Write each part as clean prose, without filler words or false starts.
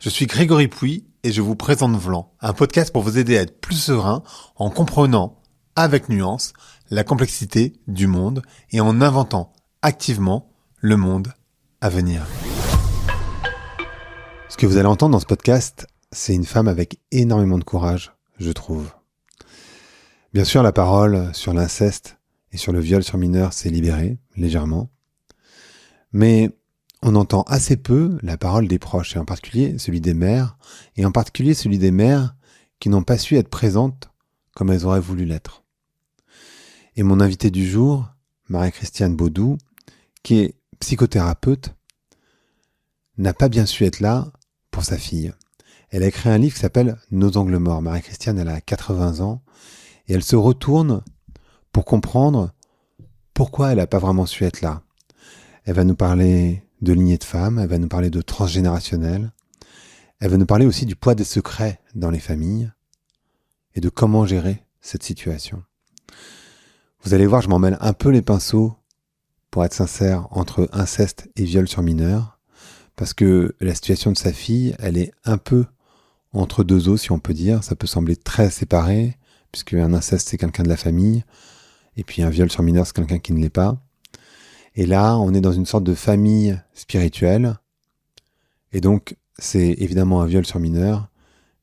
Je suis Grégory Pouy et je vous présente Vlan, un podcast pour vous aider à être plus serein en comprenant, avec nuance, la complexité du monde et en inventant activement le monde à venir. Ce que vous allez entendre dans ce podcast, c'est une femme avec énormément de courage, je trouve. Bien sûr, la parole sur l'inceste et sur le viol sur mineurs s'est libérée, légèrement. Mais on entend assez peu la parole des proches, et en particulier celui des mères, et en particulier celui des mères qui n'ont pas su être présentes comme elles auraient voulu l'être. Et mon invitée du jour, Marie-Christiane Baudou, qui est psychothérapeute, n'a pas bien su être là pour sa fille. Elle a écrit un livre qui s'appelle « Nos angles morts ». Marie-Christiane, elle a 80 ans, et elle se retourne pour comprendre pourquoi elle n'a pas vraiment su être là. Elle va nous parler de lignée de femmes, elle va nous parler de transgénérationnel, elle va nous parler aussi du poids des secrets dans les familles et de comment gérer cette situation. Vous allez voir, je m'en mêle un peu les pinceaux, pour être sincère, entre inceste et viol sur mineur, parce que la situation de sa fille, elle est un peu entre deux eaux, si on peut dire. Ça peut sembler très séparé, puisque un inceste, c'est quelqu'un de la famille, et puis un viol sur mineur, c'est quelqu'un qui ne l'est pas. Et là, on est dans une sorte de famille spirituelle. Et donc, c'est évidemment un viol sur mineur,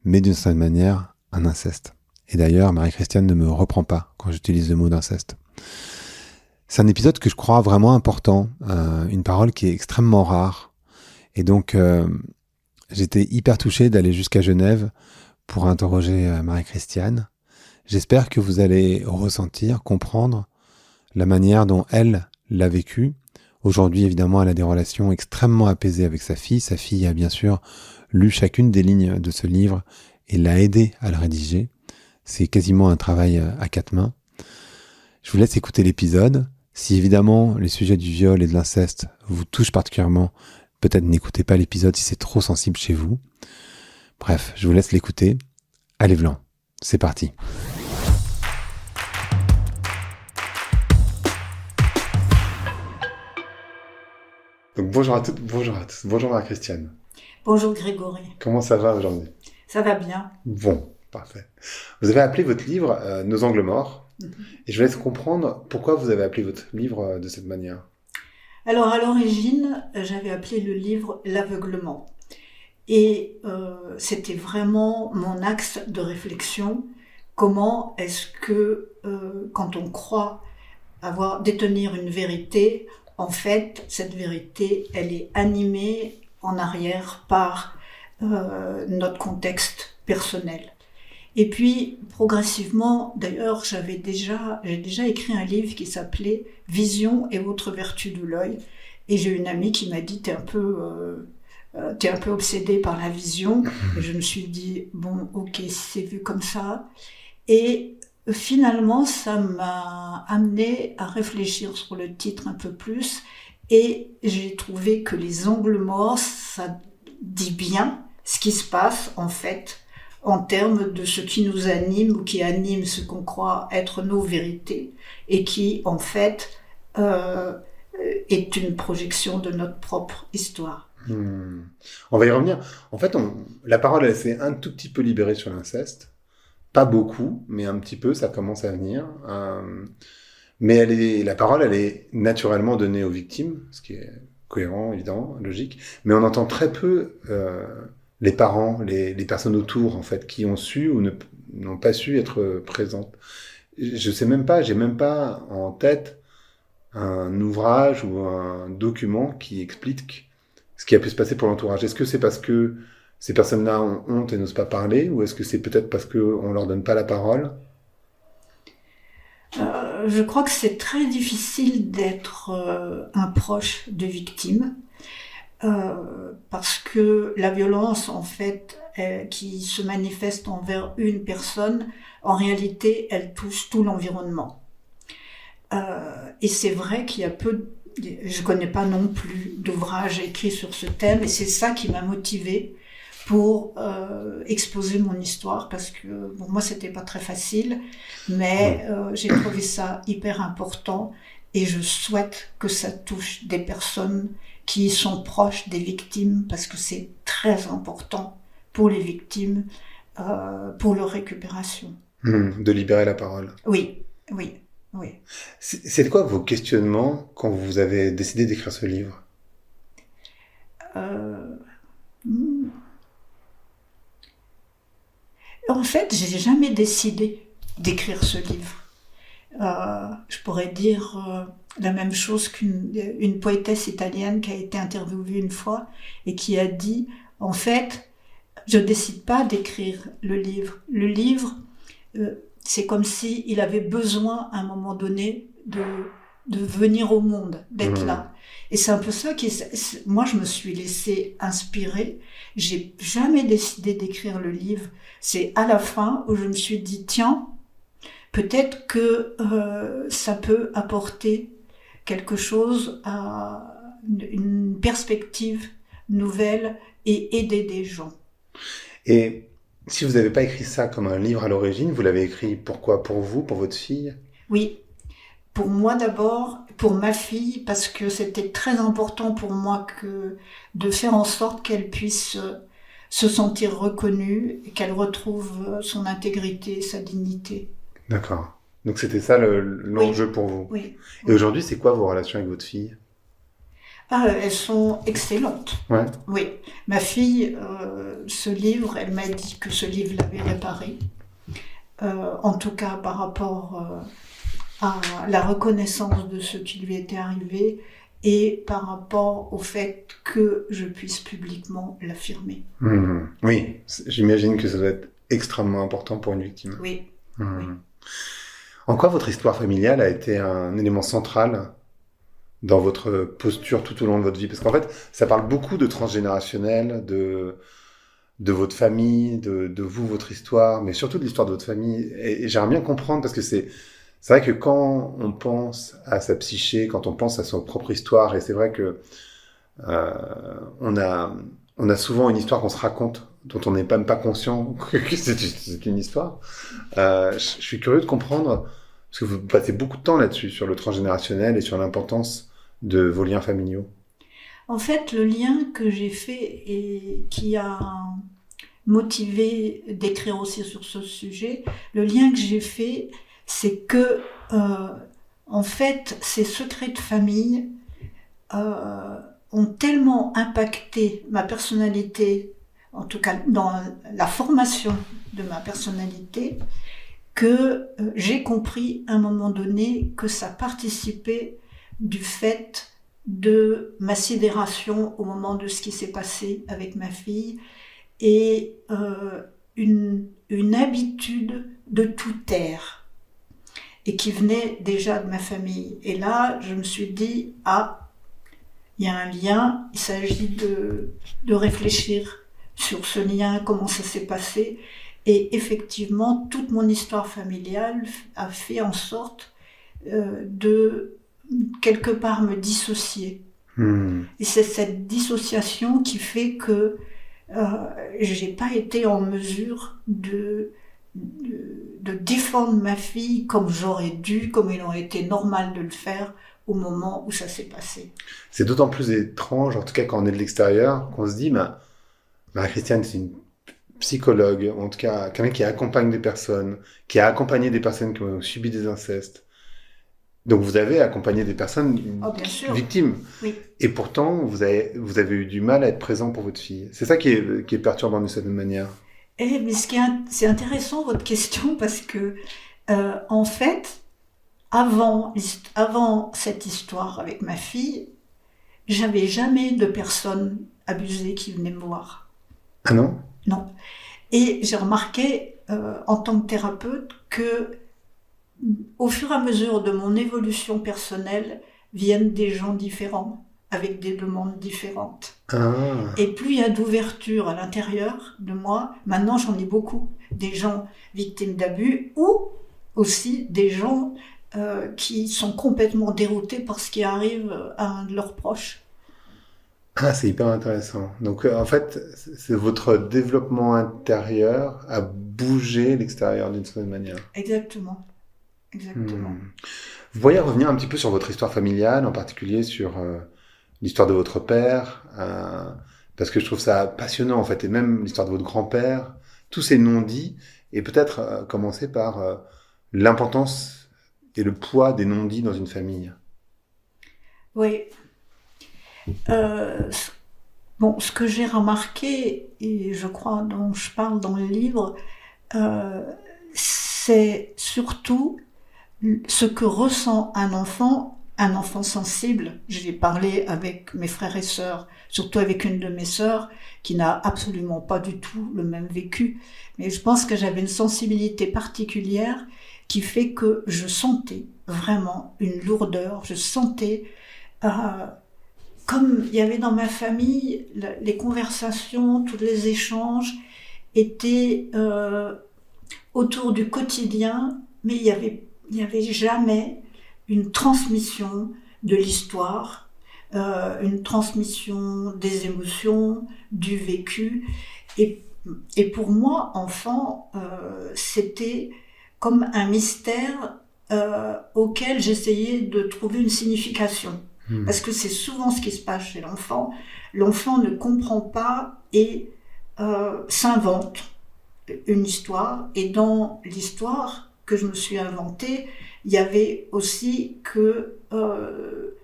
mais d'une certaine manière, un inceste. Et d'ailleurs, Marie-Christiane ne me reprend pas quand j'utilise le mot d'inceste. C'est un épisode que je crois vraiment important, une parole qui est extrêmement rare. Et donc, j'étais hyper touché d'aller jusqu'à Genève pour interroger Marie-Christiane. J'espère que vous allez ressentir, comprendre la manière dont elle l'a vécu. Aujourd'hui, évidemment, elle a des relations extrêmement apaisées avec sa fille. Sa fille a bien sûr lu chacune des lignes de ce livre et l'a aidé à le rédiger. C'est quasiment un travail à quatre mains. Je vous laisse écouter l'épisode. Si évidemment les sujets du viol et de l'inceste vous touchent particulièrement, peut-être n'écoutez pas l'épisode si c'est trop sensible chez vous. Bref, je vous laisse l'écouter. Allez Vlan, c'est parti. Donc bonjour à toutes, bonjour à tous. Bonjour Marie-Christiane. Bonjour Grégory. Comment ça va aujourd'hui ? Ça va bien. Bon, parfait. Vous avez appelé votre livre « Nos angles morts ». Et je vous laisse comprendre pourquoi vous avez appelé votre livre de cette manière. Alors à l'origine, j'avais appelé le livre « L'aveuglement ». Et c'était vraiment mon axe de réflexion. Comment est-ce que quand on croit détenir une vérité, en fait, cette vérité, elle est animée en arrière par notre contexte personnel. Et puis, progressivement, d'ailleurs, j'ai déjà écrit un livre qui s'appelait « Vision et autres vertus de l'œil ». Et j'ai une amie qui m'a dit « t'es un peu obsédée par la vision ». Et je me suis dit « bon, ok, c'est vu comme ça ». Et finalement, ça m'a amené à réfléchir sur le titre un peu plus et j'ai trouvé que les angles morts, ça dit bien ce qui se passe en fait en termes de ce qui nous anime ou qui anime ce qu'on croit être nos vérités et qui en fait est une projection de notre propre histoire. On va y revenir. En fait, la parole elle s'est un tout petit peu libérée sur l'inceste. Pas beaucoup, mais un petit peu, ça commence à venir. Mais la parole, elle est naturellement donnée aux victimes, ce qui est cohérent, évident, logique. Mais on entend très peu les parents, les personnes autour, en fait, qui ont su ou n'ont pas su être présentes. Je sais même pas, j'ai même pas en tête un ouvrage ou un document qui explique ce qui a pu se passer pour l'entourage. Est-ce que c'est parce que ces personnes-là ont honte et n'osent pas parler, ou est-ce que c'est peut-être parce qu'on leur donne pas la parole ? Je crois que c'est très difficile d'être un proche de victime, parce que la violence, en fait, qui se manifeste envers une personne, en réalité, elle touche tout l'environnement. Et c'est vrai qu'il y a je connais pas non plus d'ouvrages écrits sur ce thème, et c'est ça qui m'a motivée pour exposer mon histoire, parce que bon, moi c'était pas très facile, mais j'ai trouvé ça hyper important et je souhaite que ça touche des personnes qui sont proches des victimes, parce que c'est très important pour les victimes, pour leur récupération. De libérer la parole. Oui. C'est quoi vos questionnements quand vous avez décidé d'écrire ce livre? En fait, j'ai jamais décidé d'écrire ce livre. Je pourrais dire la même chose qu'une poétesse italienne qui a été interviewée une fois et qui a dit, en fait, je décide pas d'écrire le livre. Le livre, c'est comme si il avait besoin à un moment donné de venir au monde, d'être là. Et c'est un peu ça moi je me suis laissée inspirer. J'ai jamais décidé d'écrire le livre. C'est à la fin où je me suis dit, tiens, peut-être que ça peut apporter quelque chose à une perspective nouvelle et aider des gens. Et si vous n'avez pas écrit ça comme un livre à l'origine, vous l'avez écrit pourquoi? Pour vous, pour votre fille? Oui, pour moi d'abord, pour ma fille, parce que c'était très important pour moi de faire en sorte qu'elle puisse se sentir reconnue et qu'elle retrouve son intégrité, sa dignité. D'accord. Donc c'était ça l'enjeu pour vous. Oui. Et aujourd'hui, c'est quoi vos relations avec votre fille? Elles sont excellentes. Ouais. Oui. Ma fille, ce livre, elle m'a dit que ce livre l'avait réparé. En tout cas, par rapport à la reconnaissance de ce qui lui était arrivé et par rapport au fait que je puisse publiquement l'affirmer. Oui, j'imagine que ça doit être extrêmement important pour une victime. Oui. En quoi votre histoire familiale a été un élément central dans votre posture tout au long de votre vie? Parce qu'en fait, ça parle beaucoup de transgénérationnel, de votre famille, de vous, votre histoire, mais surtout de l'histoire de votre famille. Et j'aimerais bien comprendre, parce que c'est vrai que quand on pense à sa psyché, quand on pense à son propre histoire, et c'est vrai que on a souvent une histoire qu'on se raconte, dont on n'est même pas conscient que c'est une histoire. Je suis curieux de comprendre, parce que vous passez beaucoup de temps là-dessus, sur le transgénérationnel et sur l'importance de vos liens familiaux. En fait, le lien que j'ai fait et qui a motivé d'écrire aussi sur ce sujet, le lien que j'ai fait, c'est que, en fait, ces secrets de famille ont tellement impacté ma personnalité, en tout cas dans la formation de ma personnalité, que j'ai compris à un moment donné que ça participait du fait de ma sidération au moment de ce qui s'est passé avec ma fille et une habitude de tout taire et qui venait déjà de ma famille. Et là, je me suis dit, il y a un lien, il s'agit de réfléchir sur ce lien, comment ça s'est passé. Et effectivement, toute mon histoire familiale a fait en sorte de quelque part me dissocier. Et c'est cette dissociation qui fait que j'ai pas été en mesure de défendre ma fille comme j'aurais dû, comme il aurait été normal de le faire au moment où ça s'est passé. C'est d'autant plus étrange, en tout cas quand on est de l'extérieur, qu'on se dit, Marie-Christiane, c'est une psychologue, en tout cas quelqu'un qui accompagne des personnes, qui a accompagné des personnes qui ont subi des incestes. Donc vous avez accompagné des personnes victimes. Oui. Et pourtant, vous avez eu du mal à être présent pour votre fille. C'est ça qui est perturbant d'une certaine manière. Mais c'est intéressant votre question parce que, en fait, avant cette histoire avec ma fille, j'avais jamais de personnes abusées qui venaient me voir. Ah non? Non. Et j'ai remarqué, en tant que thérapeute, que au fur et à mesure de mon évolution personnelle, viennent des gens différents, avec des demandes différentes. Et plus il y a d'ouverture à l'intérieur de moi, maintenant j'en ai beaucoup, des gens victimes d'abus ou aussi des gens qui sont complètement déroutés par ce qui arrive à un de leurs proches. Ah, c'est hyper intéressant. Donc en fait, c'est votre développement intérieur à bouger l'extérieur d'une certaine manière. Exactement. Vous pourriez revenir un petit peu sur votre histoire familiale, en particulier sur l'histoire de votre père, parce que je trouve ça passionnant en fait, et même l'histoire de votre grand-père, tous ces non-dits, et peut-être commencer par l'importance et le poids des non-dits dans une famille. Oui. Euh, bon, ce que j'ai remarqué, et je crois dont je parle dans le livre, euh, c'est surtout ce que ressent un enfant sensible. J'ai parlé avec mes frères et sœurs, surtout avec une de mes sœurs qui n'a absolument pas du tout le même vécu. Mais je pense que j'avais une sensibilité particulière qui fait que je sentais vraiment une lourdeur. Je sentais, euh, comme il y avait dans ma famille, les conversations, tous les échanges étaient autour du quotidien, mais il y avait jamais une transmission de l'histoire, une transmission des émotions, du vécu. Et, et pour moi, enfant, c'était comme un mystère auquel j'essayais de trouver une signification. Parce que c'est souvent ce qui se passe chez l'enfant. L'enfant ne comprend pas et s'invente une histoire. Et dans l'histoire que je me suis inventée, il y avait aussi que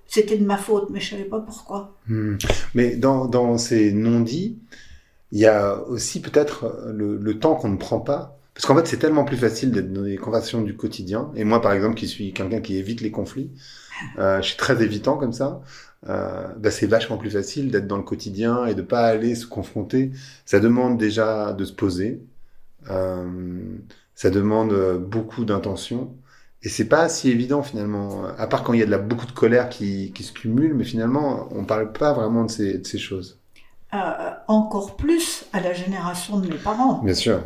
c'était de ma faute, mais je savais pas pourquoi. Mais dans ces non-dits, il y a aussi peut-être le temps qu'on ne prend pas. Parce qu'en fait, c'est tellement plus facile d'être dans les conversations du quotidien. Et moi, par exemple, qui suis quelqu'un qui évite les conflits, je suis très évitant comme ça. C'est vachement plus facile d'être dans le quotidien et de pas aller se confronter. Ça demande déjà de se poser. Ça demande beaucoup d'intention. Et c'est pas si évident finalement, à part quand il y a beaucoup de colère qui se cumule, mais finalement, on parle pas vraiment de ces choses. Encore plus à la génération de mes parents. Bien sûr.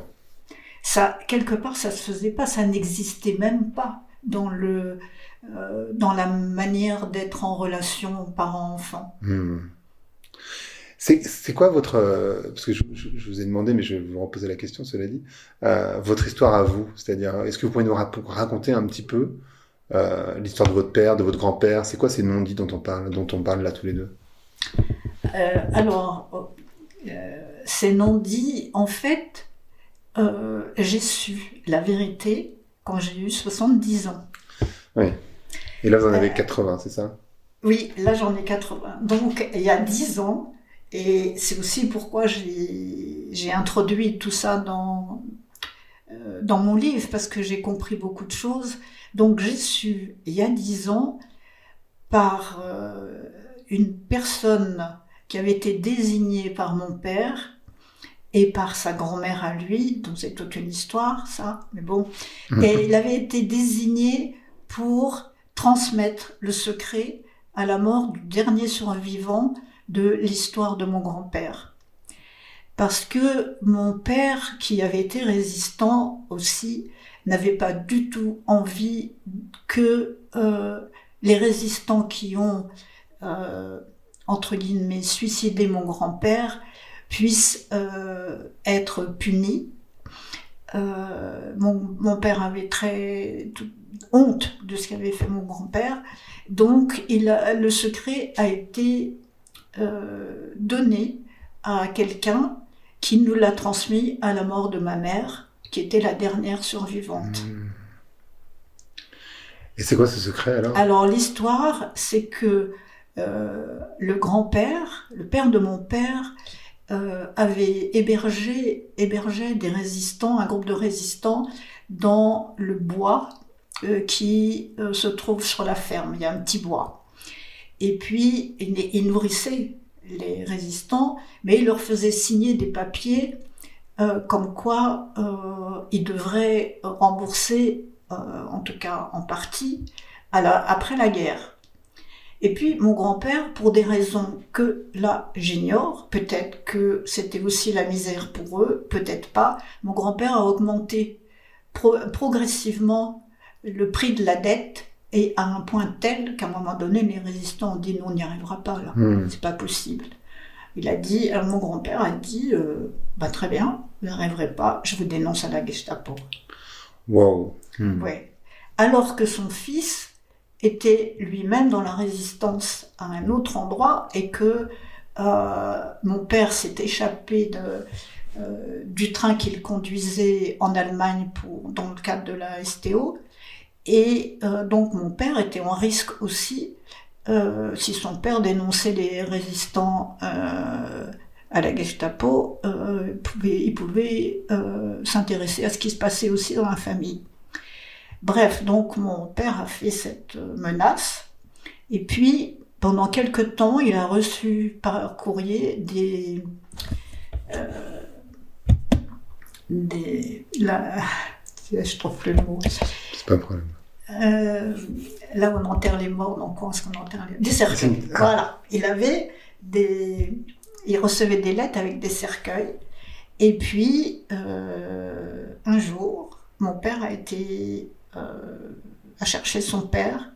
Ça, quelque part, ça se faisait pas, ça n'existait même pas dans la manière d'être en relation parent-enfant. C'est quoi votre... parce que je vous ai demandé, mais je vais vous reposer la question, cela dit. Votre histoire à vous, c'est-à-dire, est-ce que vous pourriez nous raconter un petit peu l'histoire de votre père, de votre grand-père? C'est quoi ces non-dits dont on parle là tous les deux? Ces non-dits, en fait, j'ai su la vérité quand j'ai eu 70 ans. Oui. Et là, vous en avez 80, c'est ça? Oui, là, j'en ai 80. Donc, il y a 10 ans, et c'est aussi pourquoi j'ai introduit tout ça dans mon livre, parce que j'ai compris beaucoup de choses. Donc, j'ai su, il y a 10 ans, par une personne qui avait été désignée par mon père, et par sa grand-mère à lui, donc c'est toute une histoire, ça, mais bon. Et il avait été désigné pour transmettre le secret à la mort du dernier survivant de l'histoire de mon grand-père. Parce que mon père, qui avait été résistant aussi, n'avait pas du tout envie que les résistants qui ont, entre guillemets, suicidé mon grand-père puissent être punis. Mon père avait très honte de ce qu'avait fait mon grand-père, donc le secret a été donné à quelqu'un qui nous l'a transmis à la mort de ma mère, qui était la dernière survivante. Et c'est quoi ce secret alors? Alors l'histoire, c'est que le grand-père, le père de mon père, avait hébergé des résistants, un groupe de résistants dans le bois qui se trouve sur la ferme. Il y a un petit bois. Et puis, il nourrissait les résistants, mais il leur faisait signer des papiers comme quoi ils devraient rembourser, en tout cas en partie, après la guerre. Et puis mon grand-père, pour des raisons que là j'ignore, peut-être que c'était aussi la misère pour eux, peut-être pas, mon grand-père a augmenté progressivement le prix de la dette, et à un point tel qu'à un moment donné les résistants ont dit non, on n'y arrivera pas là, c'est pas possible. Mon grand-père a dit très bien, vous n'arriverez pas, je vous dénonce à la Gestapo. Wow. Ouais. Alors que son fils était lui-même dans la résistance à un autre endroit et que mon père s'est échappé du train qu'il conduisait en Allemagne dans le cadre de la STO. Et donc mon père était en risque aussi si son père dénonçait les résistants à la Gestapo, il pouvait s'intéresser à ce qui se passait aussi dans la famille. Bref, donc mon père a fait cette menace, et puis pendant quelque temps, il a reçu par courrier je trouve plus le mot. C'est pas un problème. Là où on enterre les morts, donc où est-ce qu'on enterre des cercueils. Voilà, il recevait des lettres avec des cercueils. Et puis un jour, mon père a cherché son père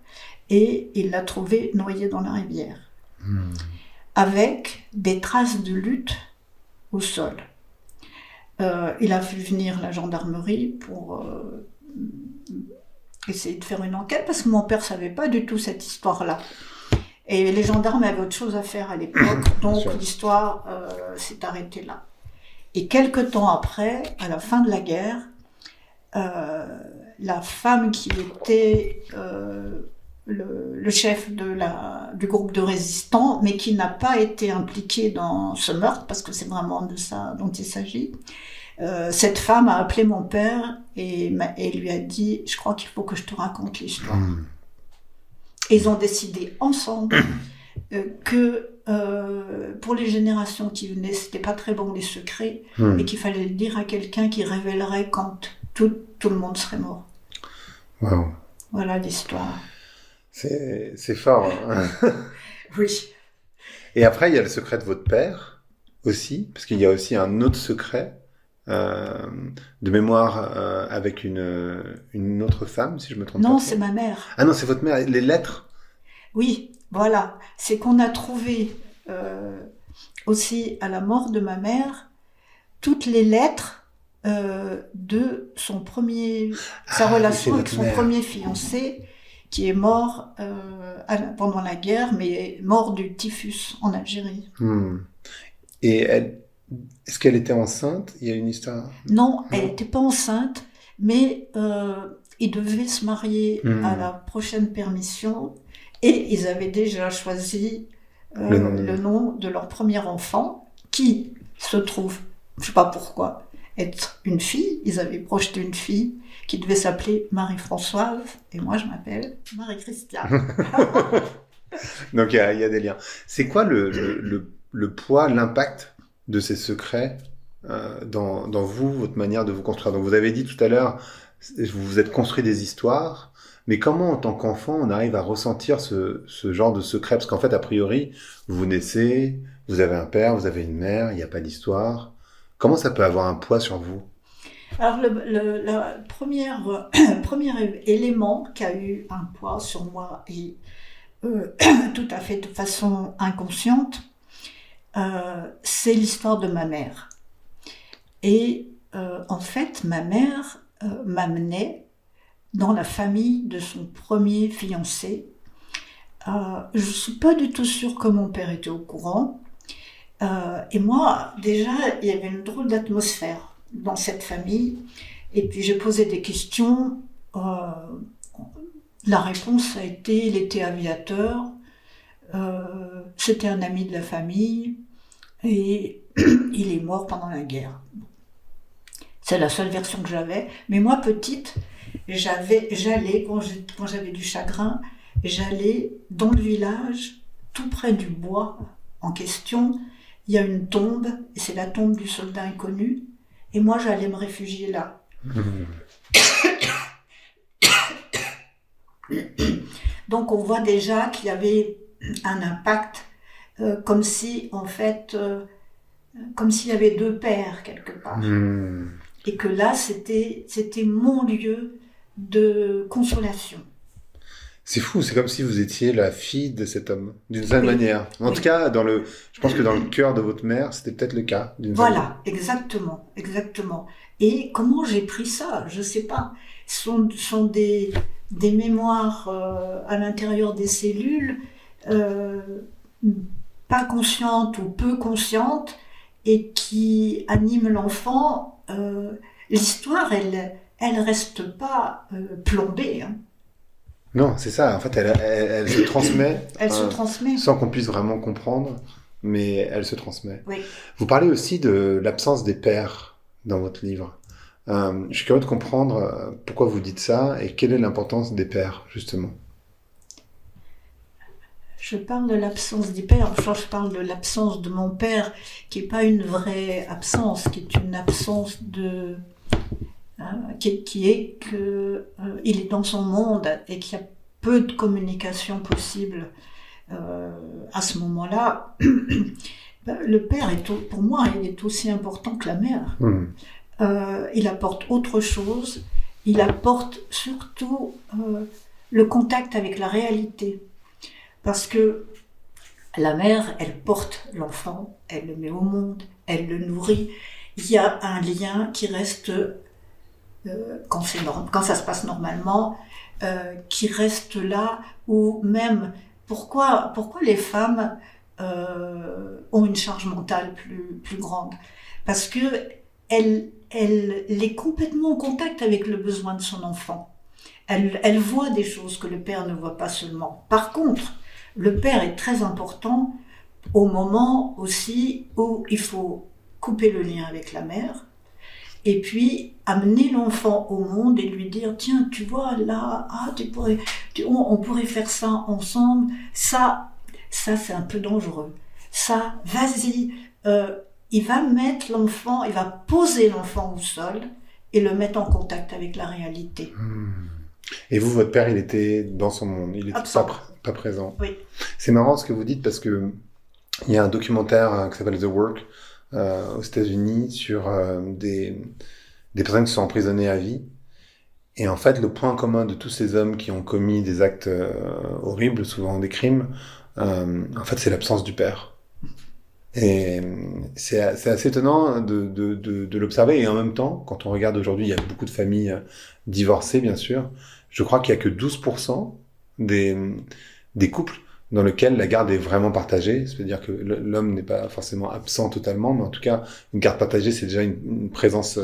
et il l'a trouvé noyé dans la rivière, avec des traces de lutte au sol. Il a fait venir la gendarmerie pour essayer de faire une enquête, parce que mon père savait pas du tout cette histoire-là. Et les gendarmes avaient autre chose à faire à l'époque, donc l'histoire s'est arrêtée là. Et quelque temps après, à la fin de la guerre, la femme qui était le chef du groupe de résistants, mais qui n'a pas été impliquée dans ce meurtre, parce que c'est vraiment de ça dont il s'agit, cette femme a appelé mon père et lui a dit « Je crois qu'il faut que je te raconte l'histoire ». Et ils ont décidé ensemble que pour les générations qui venaient, c'était pas très bon les secrets, et qu'il fallait le dire à quelqu'un qui révélerait quand tout le monde serait mort. Wow. Voilà l'histoire. C'est fort. Hein. Oui. Et après, il y a le secret de votre père aussi, parce qu'il y a aussi un autre secret de mémoire avec une autre femme, si je me trompe pas. Non, c'est ma mère. Ah non, c'est votre mère. Les lettres. Oui, voilà. C'est qu'on a trouvé aussi à la mort de ma mère toutes les lettres de sa relation avec son premier fiancé, qui est mort pendant la guerre, mais mort du typhus en Algérie. Et est-ce qu'elle était enceinte? Il y a une histoire? Non, elle n'était pas enceinte, mais ils devaient se marier à la prochaine permission, et ils avaient déjà choisi le nom de leur premier enfant, qui se trouve, je ne sais pas pourquoi, être une fille. Ils avaient projeté une fille qui devait s'appeler Marie-Françoise, et moi je m'appelle Marie-Christiane. Donc il y a des liens. C'est quoi le poids, l'impact de ces secrets dans vous, votre manière de vous construire? Donc vous avez dit tout à l'heure, vous vous êtes construit des histoires, mais comment en tant qu'enfant on arrive à ressentir ce genre de secret? Parce qu'en fait, a priori, vous naissez, vous avez un père, vous avez une mère, il n'y a pas d'histoire. Comment ça peut avoir un poids sur vous? Alors le premier élément qui a eu un poids sur moi, et tout à fait de façon inconsciente, c'est l'histoire de ma mère. Et en fait, ma mère m'amenait dans la famille de son premier fiancé. Je ne suis pas du tout sûre que mon père était au courant. Et moi, déjà, il y avait une drôle d'atmosphère dans cette famille. Et puis j'ai posé des questions. La réponse a été, il était aviateur, c'était un ami de la famille, et il est mort pendant la guerre. C'est la seule version que j'avais. Mais moi, petite, j'allais, quand j'avais du chagrin, j'allais dans le village, tout près du bois en question. Il y a une tombe, et c'est la tombe du soldat inconnu, et moi j'allais me réfugier là. Donc on voit déjà qu'il y avait un impact, comme si en fait, comme s'il y avait deux pères quelque part. Et que là c'était mon lieu de consolation. C'est fou, c'est comme si vous étiez la fille de cet homme, d'une certaine manière. En tout cas, je pense que dans le cœur de votre mère, c'était peut-être le cas. Voilà, exactement, exactement. Et comment j'ai pris ça? Je sais pas. Ce sont des des mémoires à l'intérieur des cellules, pas conscientes ou peu conscientes, et qui animent l'enfant. L'histoire, elle reste pas plombée. Hein. Non, c'est ça. En fait, elle se transmet. Elle se transmet. Sans qu'on puisse vraiment comprendre, mais elle se transmet. Oui. Vous parlez aussi de l'absence des pères dans votre livre. Je suis curieux de comprendre pourquoi vous dites ça et quelle est l'importance des pères, justement. Je parle de l'absence des pères, je parle de l'absence de mon père, qui n'est pas une vraie absence, qui est une absence de... qui est que il est dans son monde et qu'il y a peu de communication possible à ce moment-là. Le père, pour moi, il est aussi important que la mère. Il apporte autre chose, il apporte surtout le contact avec la réalité. Parce que la mère, elle porte l'enfant, elle le met au monde, elle le nourrit. Il y a un lien qui reste, quand ça se passe normalement, qui reste là, ou même, pourquoi les femmes ont une charge mentale plus grande? Parce que elle est complètement en contact avec le besoin de son enfant. Elle voit des choses que le père ne voit pas seulement. Par contre, le père est très important au moment aussi où il faut couper le lien avec la mère et puis amener l'enfant au monde et lui dire « Tiens, tu vois, là, on pourrait faire ça ensemble. Ça c'est un peu dangereux. Ça, vas-y. » Il va mettre l'enfant, il va poser l'enfant au sol et le mettre en contact avec la réalité. Et vous, votre père, il était dans son monde, il était pas présent. Oui. C'est marrant ce que vous dites parce que il y a un documentaire qui s'appelle The Work aux États-Unis sur des personnes qui sont emprisonnées à vie. Et en fait, le point commun de tous ces hommes qui ont commis des actes horribles, souvent des crimes, en fait, c'est l'absence du père. Et c'est assez étonnant de l'observer. Et en même temps, quand on regarde aujourd'hui, il y a beaucoup de familles divorcées, bien sûr. Je crois qu'il y a que 12% des couples dans lesquels la garde est vraiment partagée. C'est-à-dire que l'homme n'est pas forcément absent totalement, mais en tout cas, une garde partagée, c'est déjà une présence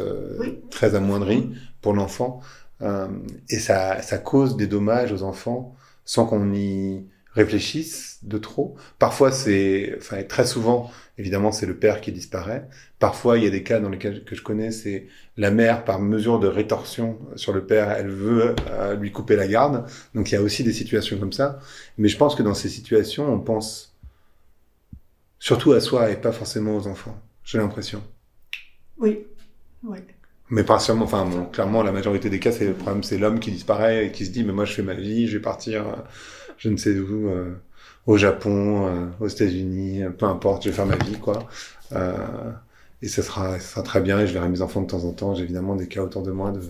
très amoindrie pour l'enfant. Et ça cause des dommages aux enfants sans qu'on y réfléchissent de trop. Parfois, très souvent, évidemment, c'est le père qui disparaît. Parfois, il y a des cas dans lesquels que je connais, c'est la mère, par mesure de rétorsion sur le père, elle veut lui couper la garde. Donc, il y a aussi des situations comme ça. Mais je pense que dans ces situations, on pense surtout à soi et pas forcément aux enfants. J'ai l'impression. Oui. Mais pas seulement, clairement, la majorité des cas, c'est le problème, c'est l'homme qui disparaît et qui se dit, mais moi, je fais ma vie, je vais partir, je ne sais où, au Japon, aux États-Unis, peu importe, je vais faire ma vie, quoi. Et ça sera très bien et je verrai mes enfants de temps en temps. J'ai évidemment des cas autour de moi de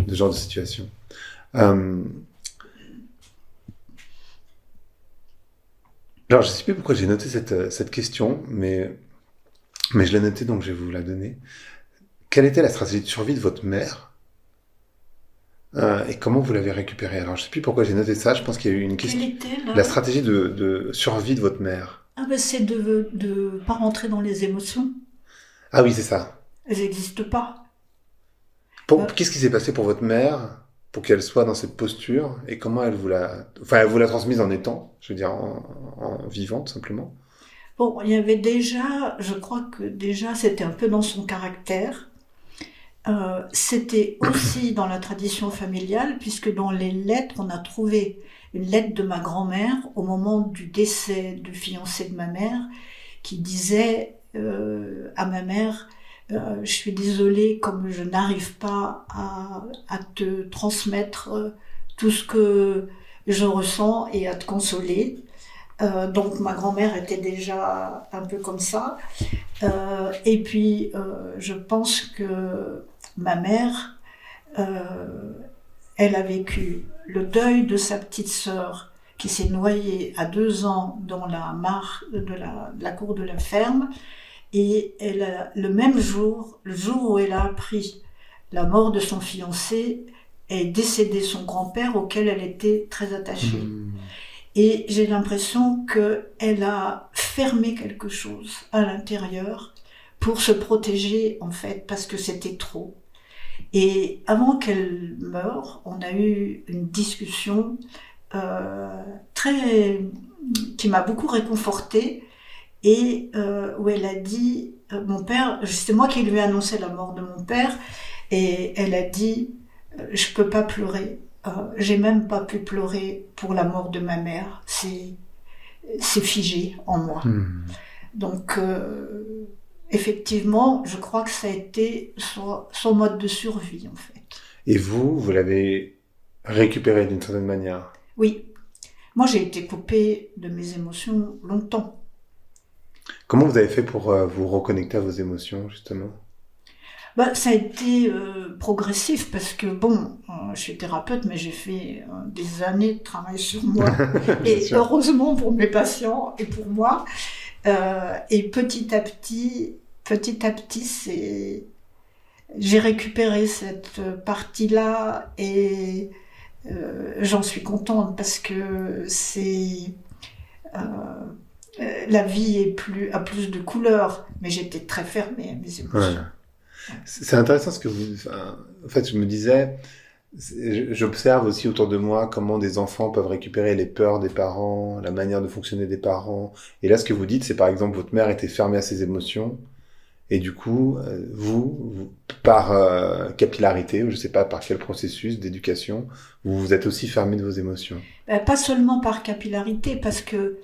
ce genre de situation. Alors, je sais plus pourquoi j'ai noté cette question, mais je l'ai notée, donc je vais vous la donner. Quelle était la stratégie de survie de votre mère et comment vous l'avez récupérée? Alors, je sais plus pourquoi j'ai noté ça. Je pense qu'il y a eu une question. Quelle était la stratégie de survie de votre mère? C'est de pas rentrer dans les émotions. Ah oui, c'est ça. Elles n'existent pas. Qu'est-ce qui s'est passé pour votre mère pour qu'elle soit dans cette posture et comment elle vous l'a transmise en étant, je veux dire, en vivant, tout simplement? Bon, il y avait déjà, je crois que déjà c'était un peu dans son caractère. C'était aussi dans la tradition familiale, puisque dans les lettres, on a trouvé une lettre de ma grand-mère au moment du décès du fiancé de ma mère, qui disait à ma mère « Je suis désolée, comme je n'arrive pas à te transmettre tout ce que je ressens et à te consoler. » Donc ma grand-mère était déjà un peu comme ça. Et puis je pense que ma mère, elle a vécu le deuil de sa petite sœur qui s'est noyée à 2 ans dans la mare de la cour de la ferme. Et le même jour, le jour où elle a appris la mort de son fiancé, est décédé son grand-père auquel elle était très attachée. Et j'ai l'impression qu'elle a fermé quelque chose à l'intérieur pour se protéger, en fait, parce que c'était trop. Et avant qu'elle meure, on a eu une discussion qui m'a beaucoup réconfortée et où elle a dit, mon père, c'est moi qui lui ai annoncé la mort de mon père, et elle a dit, je peux pas pleurer. J'ai même pas pu pleurer pour la mort de ma mère. C'est figé en moi. Donc, effectivement, je crois que ça a été son mode de survie, en fait. Et vous l'avez récupéré d'une certaine manière? Oui. Moi, j'ai été coupée de mes émotions longtemps. Comment vous avez fait pour vous reconnecter à vos émotions, justement? Ça a été progressif parce que, je suis thérapeute, mais j'ai fait des années de travail sur moi. Et heureusement pour mes patients et pour moi. Et petit à petit, j'ai récupéré cette partie-là et j'en suis contente parce que la vie a plus de couleurs, mais j'étais très fermée à mes émotions. Ouais. C'est intéressant ce que vous... En fait, je me disais, j'observe aussi autour de moi comment des enfants peuvent récupérer les peurs des parents, la manière de fonctionner des parents. Et là, ce que vous dites, c'est par exemple, votre mère était fermée à ses émotions. Et du coup, vous par capillarité, ou je sais pas par quel processus d'éducation, vous êtes aussi fermé de vos émotions. Pas seulement par capillarité, parce que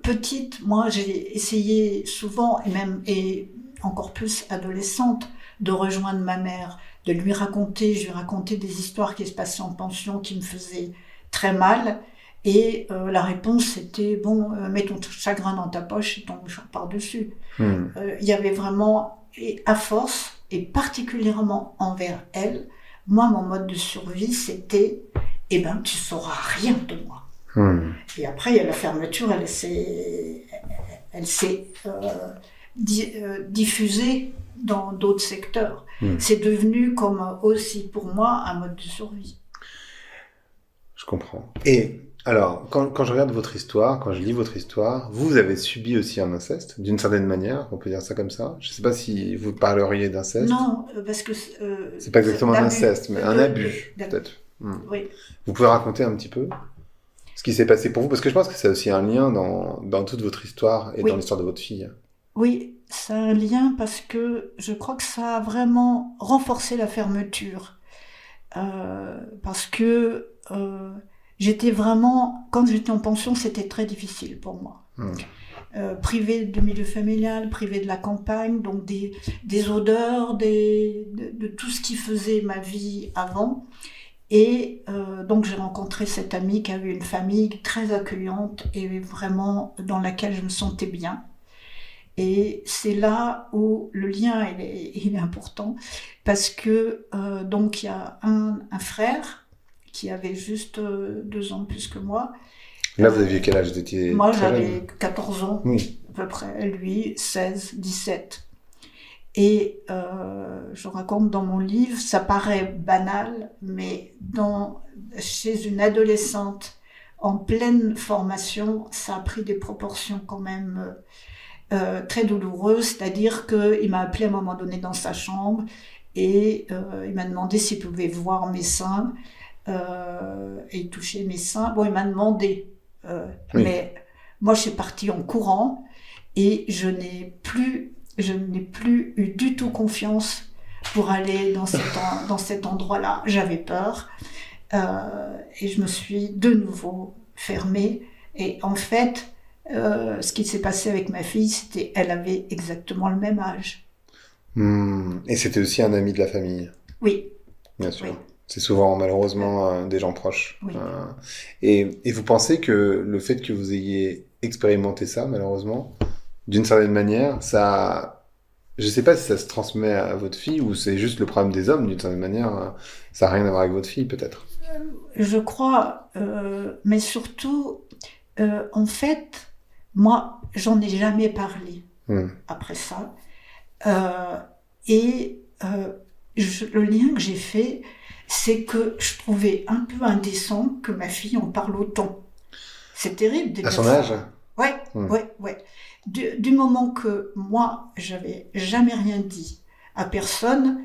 petite, moi, j'ai essayé souvent, et encore plus adolescente, de rejoindre ma mère, de lui raconter, je lui racontais des histoires qui se passaient en pension, qui me faisaient très mal, et la réponse c'était, mets ton chagrin dans ta poche et ton mouchoir par-dessus. Il y avait vraiment, et à force, et particulièrement envers elle, moi, mon mode de survie, c'était, tu sauras rien de moi. Et après, il y a la fermeture, elle s'est diffusée dans d'autres secteurs. C'est devenu comme aussi pour moi un mode de survie. Je comprends. Et alors, quand je regarde votre histoire, quand je lis votre histoire, vous avez subi aussi un inceste, d'une certaine manière, on peut dire ça comme ça. Je ne sais pas si vous parleriez d'inceste. Non, parce que... c'est pas exactement un inceste, mais un abus, peut-être. Oui. Vous pouvez raconter un petit peu ce qui s'est passé pour vous, parce que je pense que c'est aussi un lien dans toute votre histoire et dans l'histoire de votre fille. Oui, c'est un lien parce que je crois que ça a vraiment renforcé la fermeture. Parce que j'étais vraiment... Quand j'étais en pension, c'était très difficile pour moi. Privée de milieu familial, privée de la campagne, donc des odeurs, de tout ce qui faisait ma vie avant. Et donc j'ai rencontré cette amie qui avait une famille très accueillante et vraiment dans laquelle je me sentais bien. Et c'est là où le lien il est important parce que donc il y a un frère qui avait juste 2 ans de plus que moi. Là, vous aviez quel âge? Vous étiez Moi, très j'avais jeune. 14 ans, Oui. à peu près. Lui, 16, 17. Et je raconte dans mon livre, ça paraît banal, mais chez une adolescente en pleine formation, ça a pris des proportions quand même très douloureuses. C'est-à-dire qu'il m'a appelé à un moment donné dans sa chambre et il m'a demandé s'il pouvait voir mes seins et toucher mes seins. Bon, il m'a demandé, mais moi je suis partie en courant et je n'ai plus eu du tout confiance pour aller dans cet endroit-là. J'avais peur et je me suis de nouveau fermée. Et en fait, ce qui s'est passé avec ma fille, c'était elle avait exactement le même âge. Et c'était aussi un ami de la famille. Oui. Bien sûr. Oui. C'est souvent malheureusement des gens proches. Oui. Et vous pensez que le fait que vous ayez expérimenté ça, malheureusement, d'une certaine manière, ça... Je sais pas si ça se transmet à votre fille ou c'est juste le problème des hommes, d'une certaine manière. Ça n'a rien à voir avec votre fille, peut-être. Je crois, mais surtout, en fait, moi, j'en ai jamais parlé après ça. Le lien que j'ai fait, c'est que je trouvais un peu indécent que ma fille en parle autant. C'est terrible de À dire son ça. âge? Ouais. Du moment que moi, j'avais jamais rien dit à personne,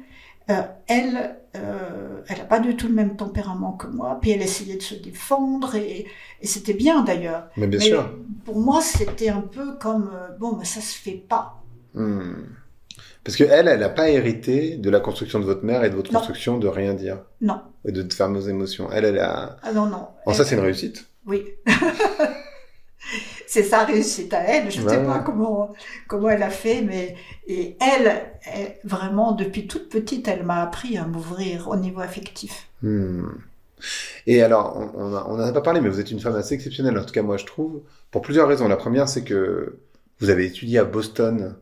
elle a pas du tout le même tempérament que moi, puis elle essayait de se défendre, et c'était bien d'ailleurs. Mais bien Mais sûr. pour moi, c'était un peu comme, ça se fait pas. Parce que elle n'a pas hérité de la construction de votre mère et de votre Non. construction de rien dire. Non. Et de fermer aux émotions. Elle a... Ah non. Ça, c'est une réussite. Oui. C'est sa réussite à elle. Je ne sais pas comment elle a fait, mais et elle, vraiment, depuis toute petite, elle m'a appris à m'ouvrir au niveau affectif. Et alors, on n'en a pas parlé, mais vous êtes une femme assez exceptionnelle, en tout cas moi je trouve, pour plusieurs raisons. La première, c'est que vous avez étudié à Boston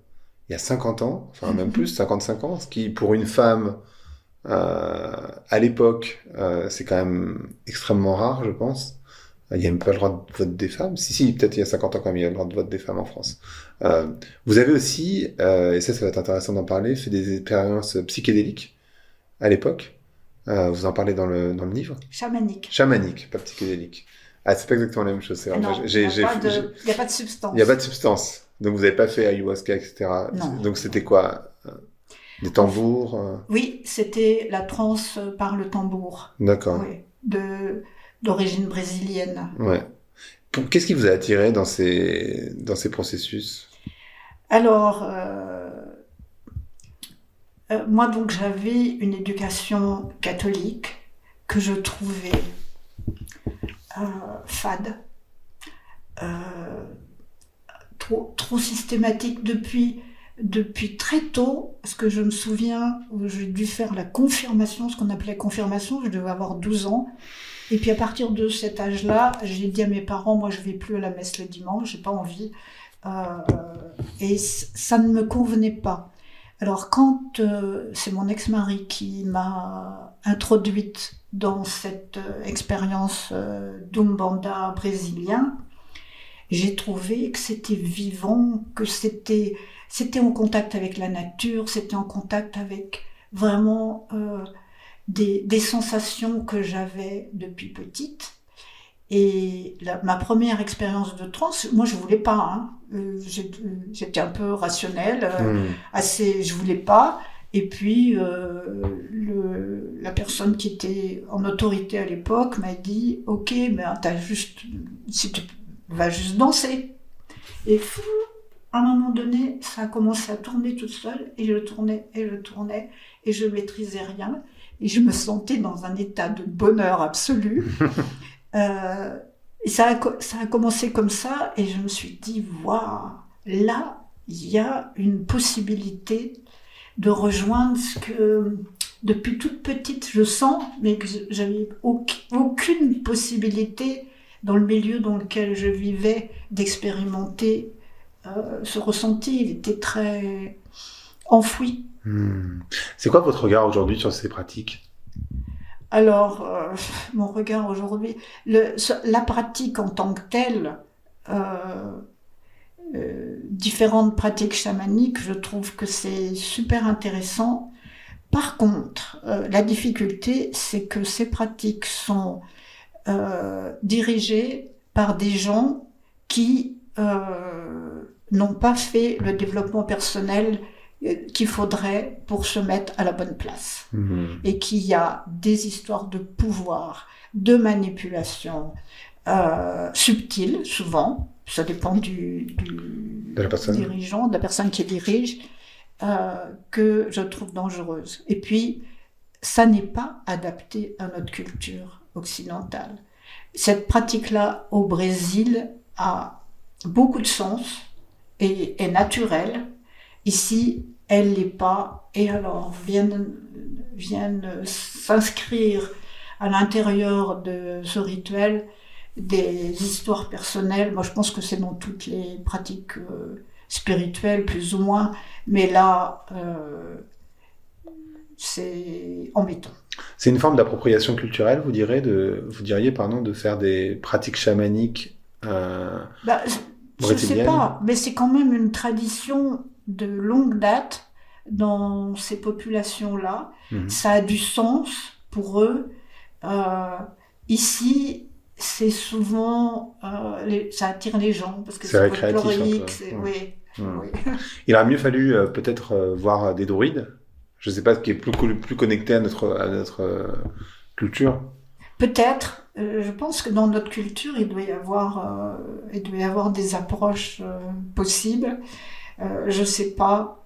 il y a 50 ans, enfin même plus, 55 ans, ce qui pour une femme à l'époque, c'est quand même extrêmement rare, je pense. Il n'y a même pas le droit de vote des femmes. Si, peut-être il y a 50 ans quand même, il y a le droit de vote des femmes en France. Vous avez aussi, et ça va être intéressant d'en parler, fait des expériences psychédéliques à l'époque. Vous en parlez dans le livre. Chamanique, pas psychédélique. Ah, c'est pas exactement la même chose. C'est vrai. Non, il n'y a pas de substance. Il n'y a pas de substance. Donc vous n'avez pas fait ayahuasca, etc. Non. Donc c'était quoi? Des tambours? Oui, c'était la transe par le tambour. D'accord. Oui, d'origine brésilienne. Ouais. Qu'est-ce qui vous a attiré dans ces processus? Alors, moi donc j'avais une éducation catholique que je trouvais fade, trop systématique depuis très tôt, parce que je me souviens où j'ai dû faire la confirmation, ce qu'on appelait confirmation, je devais avoir 12 ans. Et puis à partir de cet âge-là, j'ai dit à mes parents, moi je vais plus à la messe le dimanche, j'ai pas envie. Et ça ne me convenait pas. Alors quand c'est mon ex-mari qui m'a introduite dans cette expérience d'Umbanda brésilien, j'ai trouvé que c'était vivant, que c'était en contact avec la nature, c'était en contact avec vraiment des sensations que j'avais depuis petite. Et ma première expérience de transe, moi je voulais pas, hein. J'étais un peu rationnelle, je voulais pas. Et puis la personne qui était en autorité à l'époque m'a dit, ok, mais si tu vas juste danser. Et à un moment donné, ça a commencé à tourner toute seule, et je tournais, et je maîtrisais rien, et je me sentais dans un état de bonheur absolu. Et ça a commencé comme ça, et je me suis dit, waouh, là, il y a une possibilité de rejoindre ce que, depuis toute petite, je sens, mais que j'avais aucune possibilité, dans le milieu dans lequel je vivais, d'expérimenter ce ressenti. Il était très enfoui. C'est quoi votre regard aujourd'hui sur ces pratiques? Alors, mon regard aujourd'hui, la pratique en tant que telle, différentes pratiques chamaniques, je trouve que c'est super intéressant. Par contre, la difficulté, c'est que ces pratiques sont dirigées par des gens qui n'ont pas fait le développement personnel qu'il faudrait pour se mettre à la bonne place. Et qu'il y a des histoires de pouvoir, de manipulation subtiles, souvent, ça dépend de la personne. Dirigeant, de la personne qui dirige, que je trouve dangereuse. Et puis, ça n'est pas adapté à notre culture occidentale. Cette pratique-là au Brésil a beaucoup de sens et est naturelle. Ici, elle l'est pas, et alors viennent s'inscrire à l'intérieur de ce rituel des histoires personnelles. Moi, je pense que c'est dans toutes les pratiques spirituelles, plus ou moins, mais là, c'est embêtant. C'est une forme d'appropriation culturelle, vous diriez, de faire des pratiques chamaniques je sais pas, mais c'est quand même une tradition de longue date dans ces populations-là. Ça a du sens pour eux. Ici, c'est souvent, ça attire les gens parce que c'est récréatif folklorique, un peu. oui. Oui. Il aurait mieux fallu peut-être voir des druides. Je ne sais pas ce qui est plus connecté à notre culture. Peut-être. Je pense que dans notre culture, il doit y avoir des approches possibles. Je sais pas,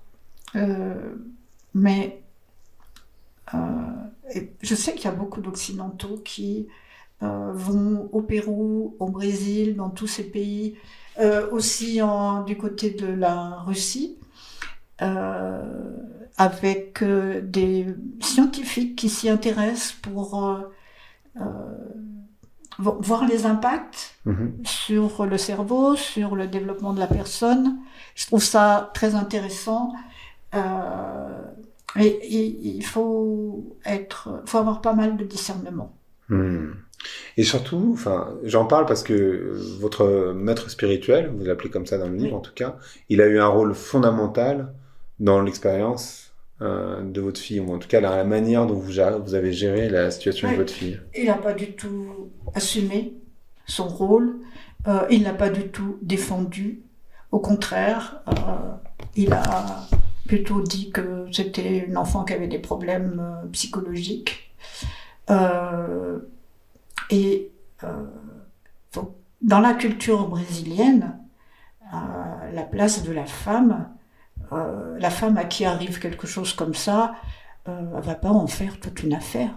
mais et je sais qu'il y a beaucoup d'Occidentaux qui vont au Pérou, au Brésil, dans tous ces pays, aussi du côté de la Russie, avec des scientifiques qui s'y intéressent pour voir les impacts sur le cerveau, sur le développement de la personne. Je trouve ça très intéressant. Et il faut avoir pas mal de discernement. Et surtout, enfin, j'en parle parce que votre maître spirituel, vous l'appelez comme ça dans le livre en tout cas, il a eu un rôle fondamental dans l'expérience de votre fille, ou en tout cas la manière dont vous avez géré la situation de votre fille. Il n'a pas du tout assumé son rôle, il n'a pas du tout défendu. Au contraire, il a plutôt dit que c'était une enfant qui avait des problèmes psychologiques. Dans la culture brésilienne, la place de la femme à qui arrive quelque chose comme ça, elle va pas en faire toute une affaire.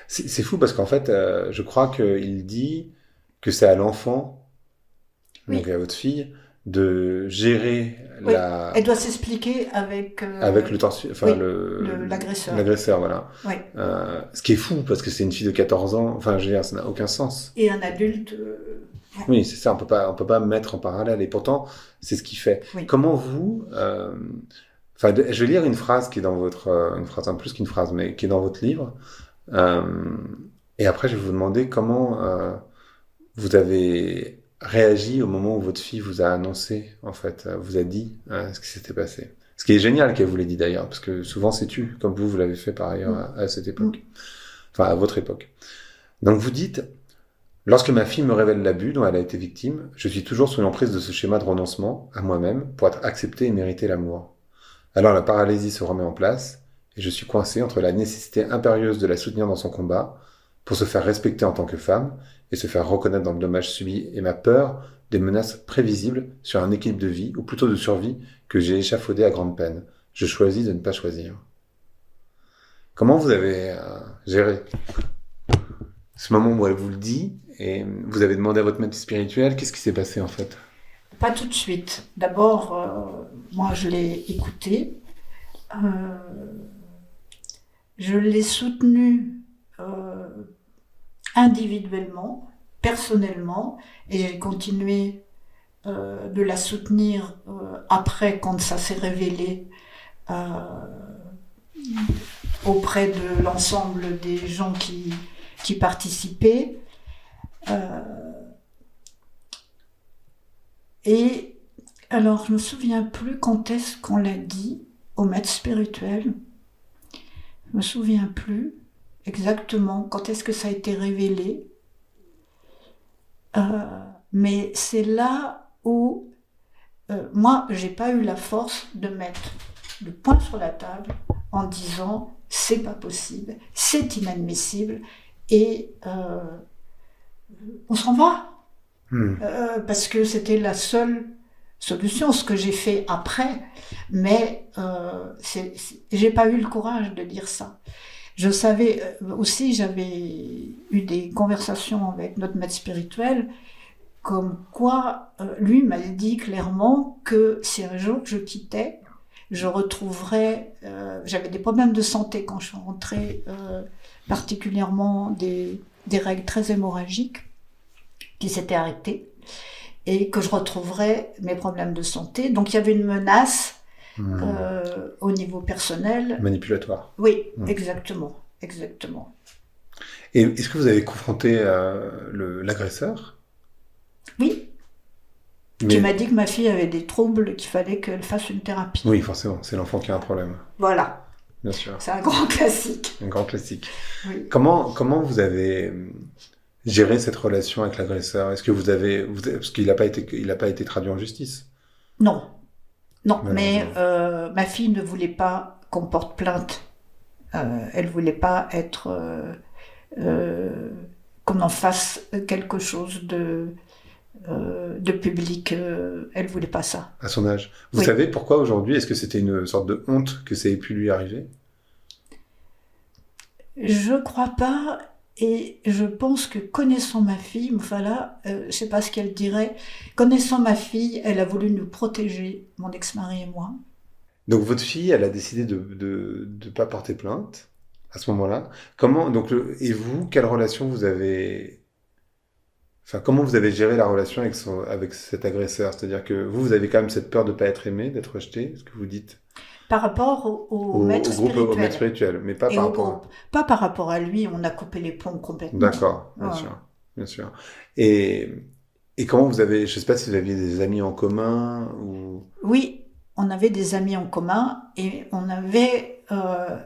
C'est fou parce qu'en fait, je crois qu'il dit que c'est à l'enfant, donc à votre fille, de gérer la... Elle doit s'expliquer avec l'agresseur. L'agresseur, voilà. Oui. Ce qui est fou, parce que c'est une fille de 14 ans, enfin, je veux dire, ça n'a aucun sens. Et un adulte... Oui, c'est ça, on peut pas mettre en parallèle, et pourtant, c'est ce qu'il fait. Oui. Comment vous... je vais lire une phrase qui est dans votre... une phrase, un plus qu'une phrase, mais qui est dans votre livre. Et après, je vais vous demander comment vous avez réagi au moment où votre fille vous a annoncé, en fait, vous a dit ce qui s'était passé. Ce qui est génial qu'elle vous l'ait dit d'ailleurs, parce que souvent c'est tu, comme vous l'avez fait par ailleurs à cette époque. Enfin, à votre époque. Donc vous dites, lorsque ma fille me révèle l'abus dont elle a été victime, je suis toujours sous l'emprise de ce schéma de renoncement à moi-même pour être accepté et mériter l'amour. Alors la paralysie se remet en place, et je suis coincé entre la nécessité impérieuse de la soutenir dans son combat, pour se faire respecter en tant que femme, et se faire reconnaître dans le dommage subi, et ma peur des menaces prévisibles sur un équilibre de vie, ou plutôt de survie, que j'ai échafaudé à grande peine. Je choisis de ne pas choisir. Comment vous avez géré ce moment où elle vous le dit, et vous avez demandé à votre maître spirituel, qu'est-ce qui s'est passé en fait? Pas tout de suite. D'abord, moi je l'ai écouté, je l'ai soutenu individuellement, personnellement, et j'ai continué de la soutenir après quand ça s'est révélé auprès de l'ensemble des gens qui participaient. Et alors je me souviens plus quand est-ce qu'on l'a dit au maître spirituel. Je me souviens plus exactement quand est-ce que ça a été révélé. Mais c'est là où moi j'ai pas eu la force de mettre le poing sur la table en disant c'est pas possible, c'est inadmissible et on s'en va. Parce que c'était la seule solution, ce que j'ai fait après, mais j'ai pas eu le courage de dire ça. Je savais aussi, j'avais eu des conversations avec notre maître spirituel, comme quoi lui m'a dit clairement que si un jour je quittais, je retrouverais, j'avais des problèmes de santé quand je suis rentrée, particulièrement des règles très hémorragiques qui s'étaient arrêtées, et que je retrouverais mes problèmes de santé. Donc il y avait une menace au niveau personnel. Manipulatoire. Oui, exactement. Et est-ce que vous avez confronté l'agresseur? Oui. Qui m'a dit que ma fille avait des troubles, qu'il fallait qu'elle fasse une thérapie. Oui, forcément, c'est l'enfant qui a un problème. Voilà. bien sûr. C'est un grand classique. Un grand classique. Oui. Comment vous avez géré cette relation avec l'agresseur? Est-ce que parce qu'il n'a pas été traduit en justice? Non, non, mais Malheureusement. ma fille ne voulait pas qu'on porte plainte. Elle voulait pas être qu'on en fasse quelque chose de public. Elle voulait pas ça. À son âge. Vous Oui. savez pourquoi aujourd'hui? Est-ce que c'était une sorte de honte que ça ait pu lui arriver? Je crois pas, et je pense que connaissant ma fille, enfin là, je sais pas ce qu'elle dirait. Connaissant ma fille, elle a voulu nous protéger, mon ex-mari et moi. Donc votre fille, elle a décidé de pas porter plainte à ce moment-là. Et vous, quelle relation vous avez, enfin, comment vous avez géré la relation avec cet agresseur? C'est-à-dire que vous avez quand même cette peur de pas être aimé, d'être rejeté, ce que vous dites, Par rapport au maître au maître spirituel spirituel, mais pas et par au rapport groupe. Pas par rapport à lui, on a coupé les ponts complètement. D'accord, bien Ouais. sûr, bien sûr. Et, et comment vous avez, je sais pas si vous aviez des amis en commun ou... Oui, on avait des amis en commun et on avait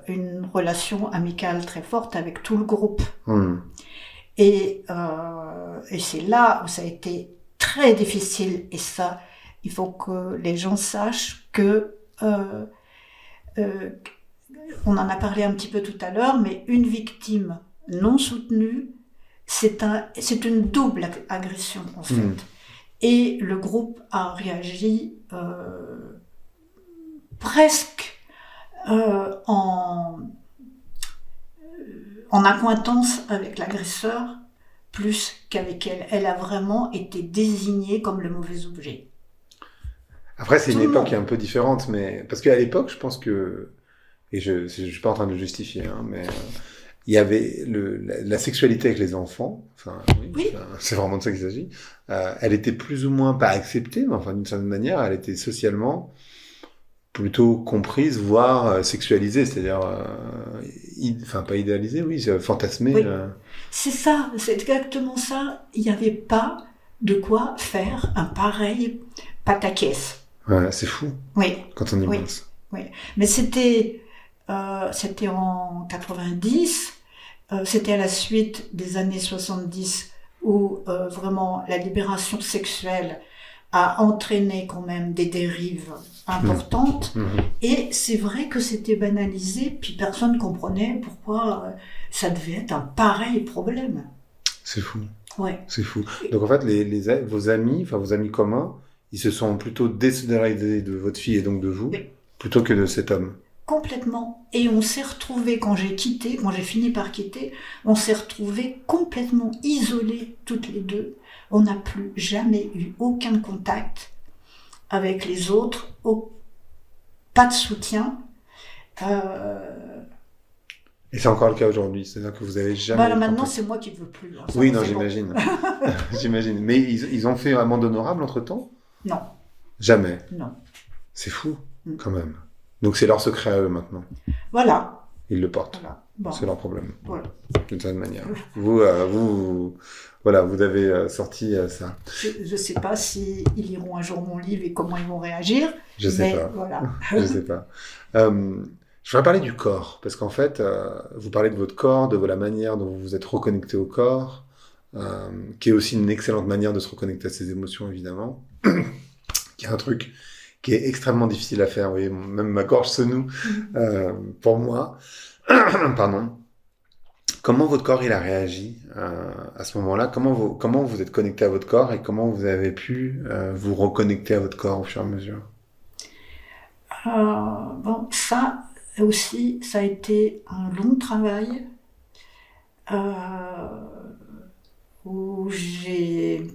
une relation amicale très forte avec tout le groupe. Et c'est là où ça a été très difficile. Et ça, il faut que les gens sachent que on en a parlé un petit peu tout à l'heure, mais une victime non soutenue, c'est une double agression en fait. Et le groupe a réagi presque en accointance avec l'agresseur plus qu'avec elle. Elle a vraiment été désignée comme le mauvais objet. Après, c'est Tout une le époque monde. un peu différente, mais parce qu'à l'époque, je pense que, et je suis pas en train de le justifier, hein, mais il y avait la sexualité avec les enfants. Enfin, Oui. enfin, c'est vraiment de ça qu'il s'agit. Elle était plus ou moins pas acceptée, mais enfin d'une certaine manière, elle était socialement plutôt comprise, voire sexualisée, c'est-à-dire, enfin pas idéalisée, oui, fantasmée. Oui. C'est ça, c'est exactement ça. Il n'y avait pas de quoi faire un pareil pataquès. Ouais, c'est fou Oui, quand on y oui, pense. oui. Mais c'était en 90, c'était à la suite des années 70 où vraiment la libération sexuelle a entraîné quand même des dérives importantes. Et c'est vrai que c'était banalisé, puis personne ne comprenait pourquoi ça devait être un pareil problème. C'est fou. Ouais. C'est fou. Donc en fait, vos amis, enfin vos amis communs, ils se sont plutôt désolidarisés de votre fille et donc de vous, Oui. plutôt que de cet homme. Complètement. Et on s'est retrouvés, quand j'ai fini par quitter, on s'est retrouvés complètement isolés toutes les deux. On n'a plus jamais eu aucun contact avec les autres, pas de soutien. Et c'est encore le cas aujourd'hui, c'est-à-dire que vous avez jamais. Bah, maintenant, c'est moi qui ne veux plus. Hein. Oui, non, j'imagine. Bon. J'imagine. Mais ils ont fait amende honorable entre-temps? Non. Jamais. Non. C'est fou, quand même. Donc c'est leur secret à eux maintenant. Voilà. Ils le portent. Voilà. Bon. C'est leur problème. Voilà. D'une certaine manière. Voilà, vous avez sorti ça. Je ne sais pas si ils liront un jour mon livre et comment ils vont réagir. Je sais pas. Voilà. Je sais pas. Je voudrais parler du corps, parce qu'en fait, vous parlez de votre corps, de la manière dont vous vous êtes reconnecté au corps, qui est aussi une excellente manière de se reconnecter à ses émotions, évidemment, qui est un truc qui est extrêmement difficile à faire. Vous voyez, même ma gorge se noue pour moi. Pardon. Comment votre corps il a réagi à ce moment-là? Comment vous êtes connecté à votre corps et comment vous avez pu vous reconnecter à votre corps au fur et à mesure? Bon, ça aussi, ça a été un long travail où j'ai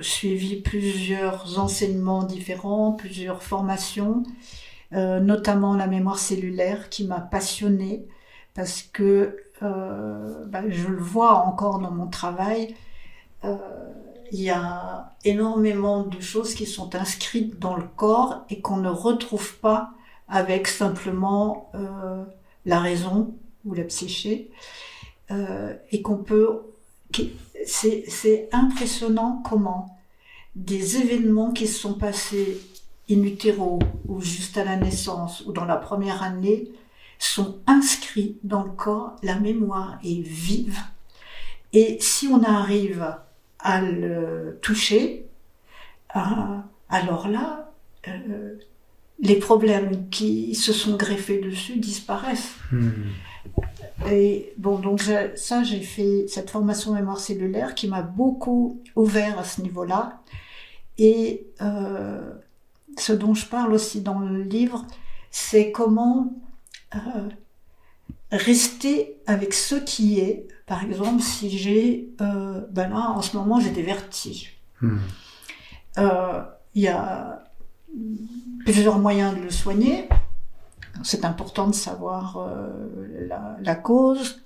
suivi plusieurs enseignements différents, plusieurs formations, notamment la mémoire cellulaire qui m'a passionnée parce que je le vois encore dans mon travail. Il y a énormément de choses qui sont inscrites dans le corps et qu'on ne retrouve pas avec simplement la raison ou la psyché, et qu'on peut... C'est impressionnant comment des événements qui se sont passés in utero, ou juste à la naissance, ou dans la première année, sont inscrits dans le corps, la mémoire est vive. Et si on arrive à le toucher, alors là, les problèmes qui se sont greffés dessus disparaissent. Et bon, donc j'ai fait cette formation mémoire cellulaire qui m'a beaucoup ouvert à ce niveau-là. Et ce dont je parle aussi dans le livre, c'est comment rester avec ce qui est. Par exemple, si j'ai, là, en ce moment, j'ai des vertiges. Il y a plusieurs moyens de le soigner. C'est important de savoir la cause,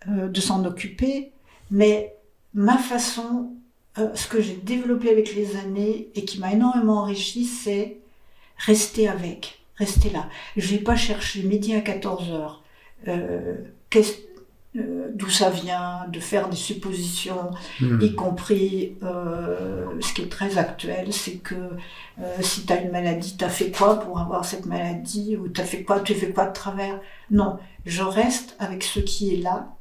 de s'en occuper, mais ma façon, ce que j'ai développé avec les années et qui m'a énormément enrichi, c'est rester avec, rester là. Je vais pas chercher midi à 14h, d'où ça vient, de faire des suppositions, y compris ce qui est très actuel, c'est que si tu as une maladie, tu as fait quoi pour avoir cette maladie, ou tu fais quoi de travers. Non, je reste avec ce qui est là,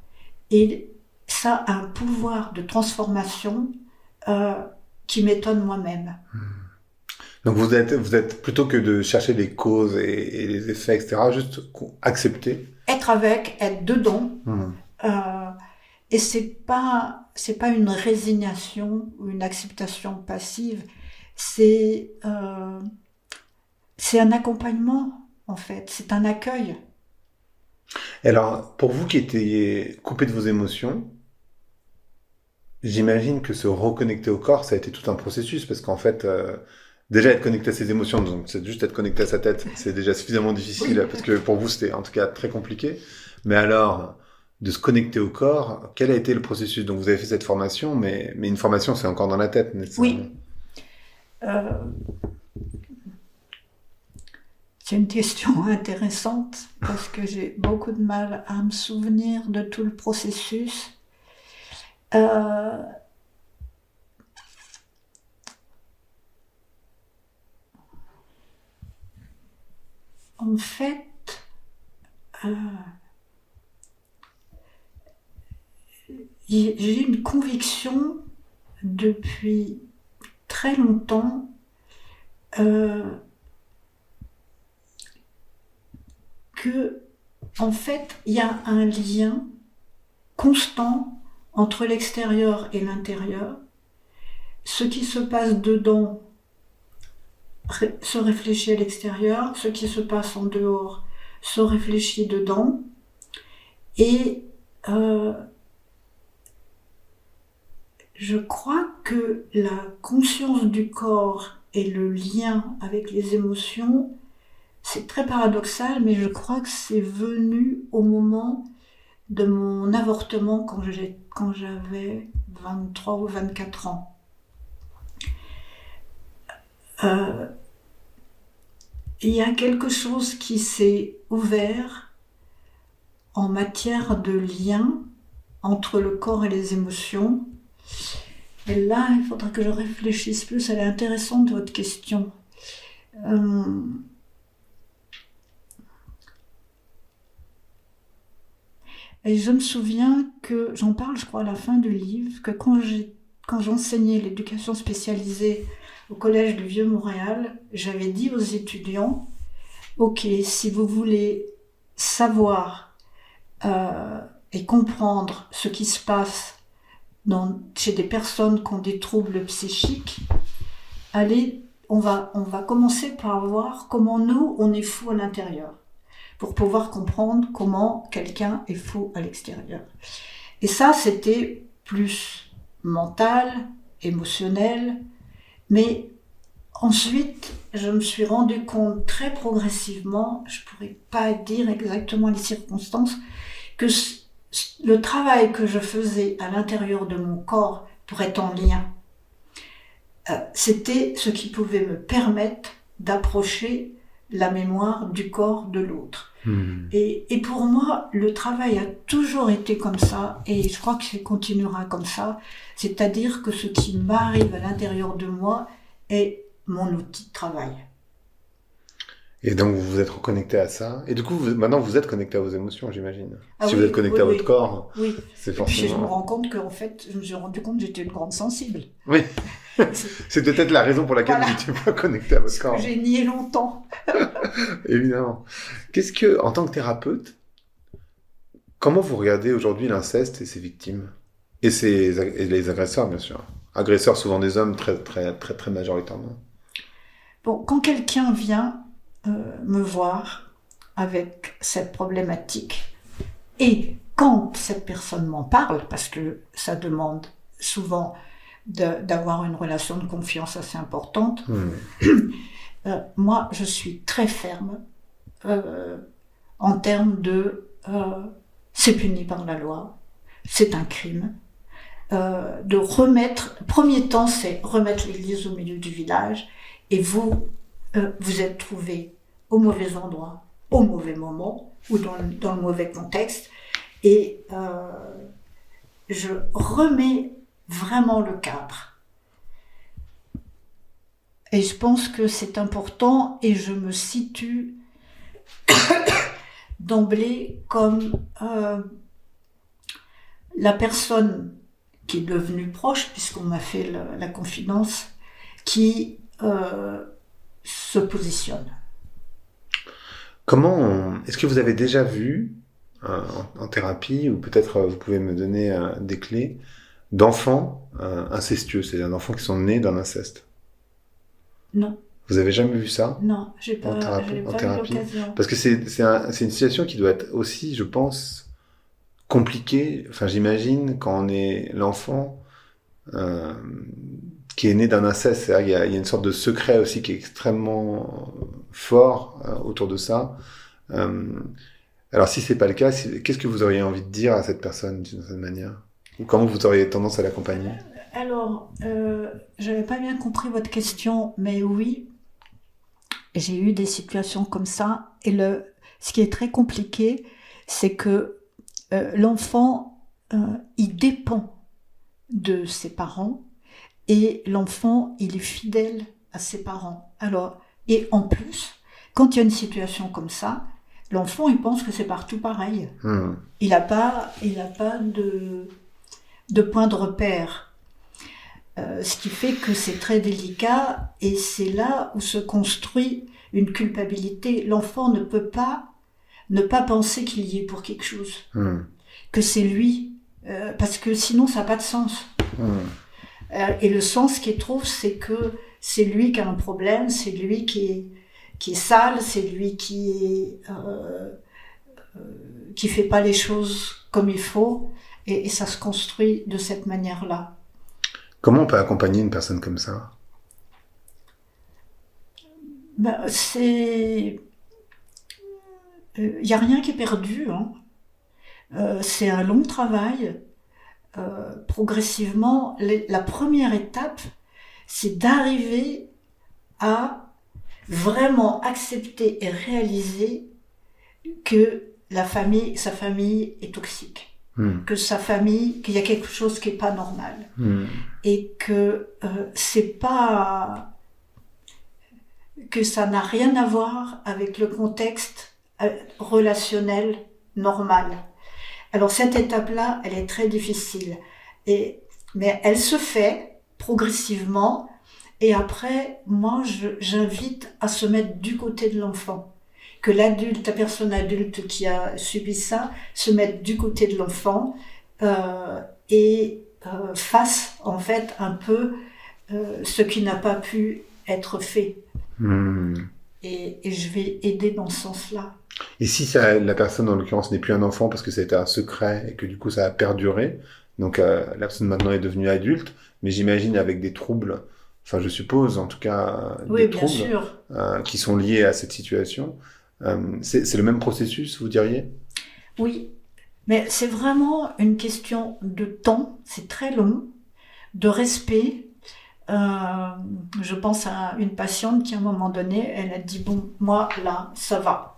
et ça a un pouvoir de transformation qui m'étonne moi-même. Donc vous êtes plutôt que de chercher les causes et les effets, etc., juste accepter. Être avec, être dedans. Et c'est pas une résignation ou une acceptation passive, c'est un accompagnement, en fait, c'est un accueil. Alors, pour vous qui étiez coupé de vos émotions, j'imagine que se reconnecter au corps, ça a été tout un processus, parce qu'en fait, déjà être connecté à ses émotions, donc c'est juste être connecté à sa tête, c'est déjà suffisamment difficile, parce que pour vous c'était en tout cas très compliqué. Mais alors, de se connecter au corps, quel a été le processus? Donc vous avez fait cette formation, mais une formation c'est encore dans la tête, nécessairement. Oui. C'est une question intéressante, parce que j'ai beaucoup de mal à me souvenir de tout le processus. En fait, j'ai une conviction depuis très longtemps que, en fait, il y a un lien constant entre l'extérieur et l'intérieur. Ce qui se passe dedans se réfléchit à l'extérieur, ce qui se passe en dehors se réfléchit dedans, et je crois que la conscience du corps et le lien avec les émotions, c'est très paradoxal, mais je crois que c'est venu au moment de mon avortement quand j'avais 23 ou 24 ans. Il y a quelque chose qui s'est ouvert en matière de lien entre le corps et les émotions. Et là, il faudra que je réfléchisse plus. Elle est intéressante, votre question. Et je me souviens que, j'en parle je crois à la fin du livre, que quand j'enseignais l'éducation spécialisée au Collège du Vieux-Montréal, j'avais dit aux étudiants, ok, si vous voulez savoir et comprendre ce qui se passe chez des personnes qui ont des troubles psychiques, on va commencer par voir comment nous, on est fou à l'intérieur, pour pouvoir comprendre comment quelqu'un est fou à l'extérieur. Et ça, c'était plus mental, émotionnel, mais ensuite, je me suis rendu compte très progressivement, je ne pourrais pas dire exactement les circonstances, que le travail que je faisais à l'intérieur de mon corps pour être en lien, c'était ce qui pouvait me permettre d'approcher la mémoire du corps de l'autre. Et pour moi, le travail a toujours été comme ça, et je crois que ça continuera comme ça, c'est-à-dire que ce qui m'arrive à l'intérieur de moi est mon outil de travail. Et donc, vous vous êtes reconnecté à ça. Et du coup, maintenant, vous êtes connecté à vos émotions, j'imagine. Ah Si vous oui, êtes connecté oui, à oui. votre corps, Oui. c'est Et puis je me forcément... rends compte qu'en fait, je me suis rendu compte que j'étais une grande sensible. Oui, C'est- c'est peut-être la raison pour laquelle Voilà, vous n'étiez pas connecté à votre ce que corps. j'ai nié longtemps. Évidemment. Qu'est-ce que, en tant que thérapeute, comment vous regardez aujourd'hui l'inceste et ses victimes? Et les agresseurs, bien sûr. Agresseurs, souvent des hommes, très, très, très, très majoritairement. Bon, quand quelqu'un vient me voir avec cette problématique, et quand cette personne m'en parle, parce que ça demande souvent d'avoir une relation de confiance assez importante, moi je suis très ferme en termes de c'est puni par la loi, c'est un crime. De remettre, le premier temps c'est remettre l'église au milieu du village, et vous, vous êtes trouvé au mauvais endroit, au mauvais moment, ou dans le mauvais contexte, et je remets vraiment le cadre. Et je pense que c'est important, et je me situe d'emblée comme la personne qui est devenue proche, puisqu'on m'a fait la confidence, qui se positionne. Est-ce que vous avez déjà vu, en thérapie, ou peut-être vous pouvez me donner des clés, d'enfants incestueux, c'est-à-dire d'enfants qui sont nés d'un inceste? Non. Vous avez jamais vu ça Non, j'ai pas eu l'occasion. Parce que c'est une situation qui doit être aussi, je pense, compliquée. Enfin, j'imagine, quand on est l'enfant qui est né d'un inceste, c'est-à-dire qu'il y a une sorte de secret aussi qui est extrêmement fort autour de ça. Alors, si c'est pas le cas, qu'est-ce que vous auriez envie de dire à cette personne d'une certaine manière? Ou comment vous auriez tendance à l'accompagner? Alors, j'avais pas bien compris votre question, mais oui, j'ai eu des situations comme ça. Et ce qui est très compliqué, c'est que l'enfant, il dépend de ses parents, et l'enfant, il est fidèle à ses parents. Alors, et en plus, quand il y a une situation comme ça, l'enfant, il pense que c'est partout pareil. Il n'a pas de point de repère. Ce qui fait que c'est très délicat, et c'est là où se construit une culpabilité. L'enfant ne peut pas ne pas penser qu'il y est pour quelque chose, que c'est lui, parce que sinon ça n'a pas de sens. Et le sens qu'il trouve, c'est que c'est lui qui a un problème, c'est lui qui est sale, c'est lui qui fait pas les choses comme il faut, et ça se construit de cette manière-là. Comment on peut accompagner une personne comme ça? Il n'y a rien qui est perdu, hein. C'est un long travail. Progressivement, la première étape, c'est d'arriver à vraiment accepter et réaliser que sa famille est toxique, que sa famille, qu'il y a quelque chose qui n'est pas normal, et que c'est pas, que ça n'a rien à voir avec le contexte relationnel normal. Alors cette étape-là, elle est très difficile, mais elle se fait progressivement, et après, moi, j'invite à se mettre du côté de l'enfant, que la personne adulte qui a subi ça, se mette du côté de l'enfant et fasse en fait un peu ce qui n'a pas pu être fait. Et je vais aider dans ce sens-là. Et si la personne, en l'occurrence, n'est plus un enfant parce que c'était un secret et que du coup ça a perduré, donc la personne maintenant est devenue adulte, mais j'imagine avec des troubles, enfin je suppose en tout cas des troubles qui sont liés à cette situation, c'est le même processus, vous diriez? Oui, mais c'est vraiment une question de temps, c'est très long, de respect. Je pense à une patiente qui à un moment donné, elle a dit bon, moi là, ça va.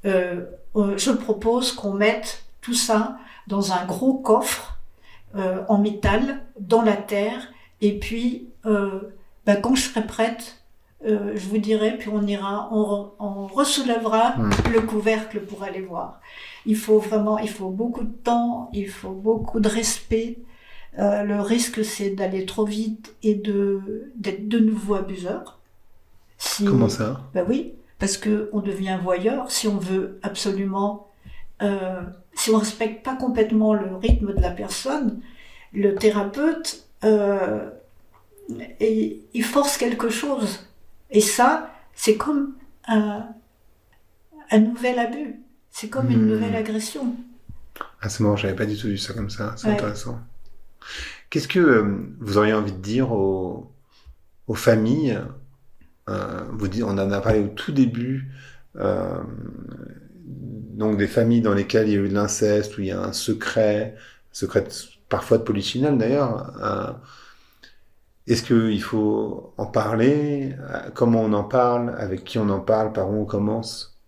Je propose qu'on mette tout ça dans un gros coffre en métal dans la terre, et puis quand je serai prête, je vous dirai, puis on ressoulèvera le couvercle pour aller voir. Il faut beaucoup de temps, il faut beaucoup de respect. Le risque, c'est d'aller trop vite et d'être de nouveau abuseur. Comment ça ? Ben oui, parce que on devient voyeur si on veut absolument, si on respecte pas complètement le rythme de la personne, le thérapeute, et il force quelque chose. Et ça, c'est comme un nouvel abus. C'est comme une nouvelle agression. Ah, c'est marrant, j'avais pas du tout vu ça comme ça. C'est intéressant. Qu'est-ce que vous auriez envie de dire aux familles on en a parlé au tout début, donc des familles dans lesquelles il y a eu de l'inceste, où il y a un secret parfois de polichinelle d'ailleurs. Est-ce qu'il faut en parler ? Comment on en parle ? Avec qui on en parle ? Par où on commence ?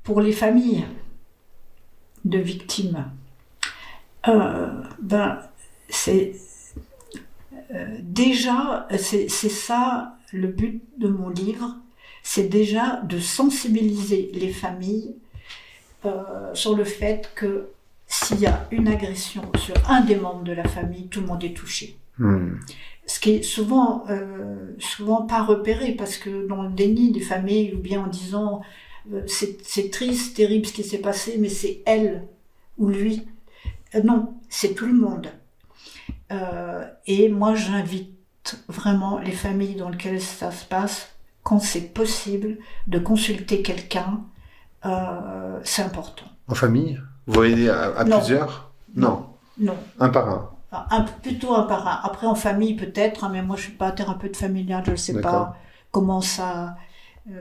Pour les familles de victimes, c'est déjà, c'est ça le but de mon livre, c'est déjà de sensibiliser les familles sur le fait que s'il y a une agression sur un des membres de la famille, tout le monde est touché. Ce qui est souvent pas repéré, parce que dans le déni des familles, ou bien en disant c'est triste, terrible ce qui s'est passé, mais c'est elle ou lui. Non, c'est tout le monde. Et moi, j'invite vraiment les familles dans lesquelles ça se passe, quand c'est possible, de consulter quelqu'un. C'est important. En famille ? Vous voyez à plusieurs ? Non. Un par un. Plutôt un par un. Après, en famille, peut-être, mais moi, je suis pas thérapeute familiale, je ne sais pas comment ça,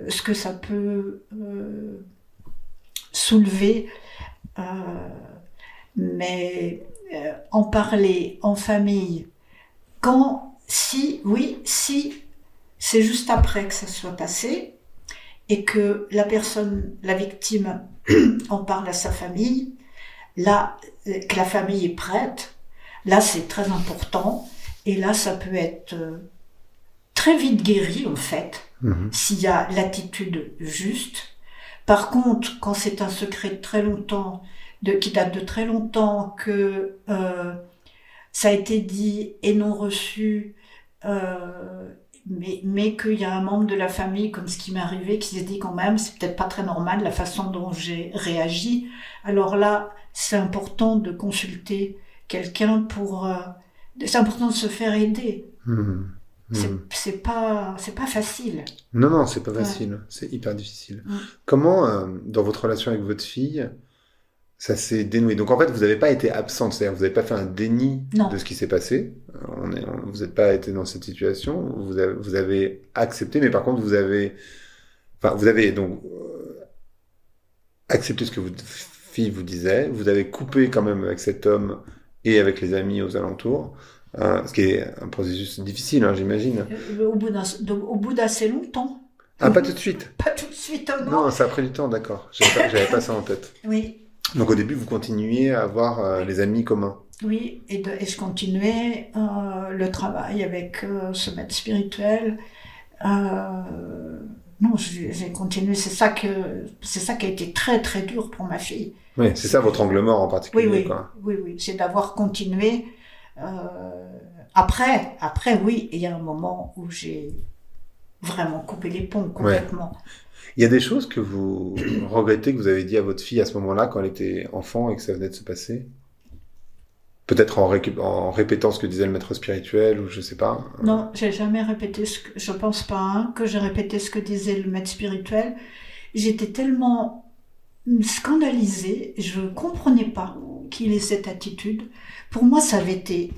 ce que ça peut soulever. Mais en parler en famille, si c'est juste après que ça soit passé, et que la victime en parle à sa famille, là, que la famille est prête, là c'est très important, et là ça peut être très vite guéri en fait, s'il y a l'attitude juste. Par contre, quand c'est un secret de très longtemps, qui date de très longtemps, que ça a été dit et non reçu, mais qu'il y a un membre de la famille, comme ce qui m'est arrivé, qui s'est dit quand même, c'est peut-être pas très normal la façon dont j'ai réagi. Alors là, c'est important de consulter quelqu'un c'est important de se faire aider. C'est pas facile. Non, c'est pas facile. C'est hyper difficile. Comment, dans votre relation avec votre fille, ça s'est dénoué? Donc en fait, vous n'avez pas été absente, c'est-à-dire vous n'avez pas fait un déni de ce qui s'est passé. Vous n'êtes pas été dans cette situation. Vous avez accepté, mais par contre, vous avez donc accepté ce que votre fille vous disait. Vous avez coupé quand même avec cet homme et avec les amis aux alentours. Ce qui est un processus difficile, j'imagine. Au bout d'assez longtemps. Ah, pas tout de suite? Pas tout de suite, non. Non, ça a pris du temps, d'accord. J'avais pas ça en tête. Oui. Donc au début, vous continuiez à avoir les amis communs. Oui, et je continuais le travail avec ce maître spirituel. Non, j'ai continué. C'est ça qui a été très très dur pour ma fille. Oui, c'est ça votre angle mort en particulier. Oui, c'est d'avoir continué. Après, oui, il y a un moment où j'ai vraiment coupé les ponts complètement. Ouais. Il y a des choses que vous regrettez que vous avez dit à votre fille à ce moment-là, quand elle était enfant et que ça venait de se passer? Peut-être en répétant ce que disait le maître spirituel, ou je sais pas. Non, j'ai jamais répété je pense pas que j'ai répété ce que disait le maître spirituel. J'étais tellement scandalisée, je comprenais pas qu'il ait cette attitude. Pour moi, c'était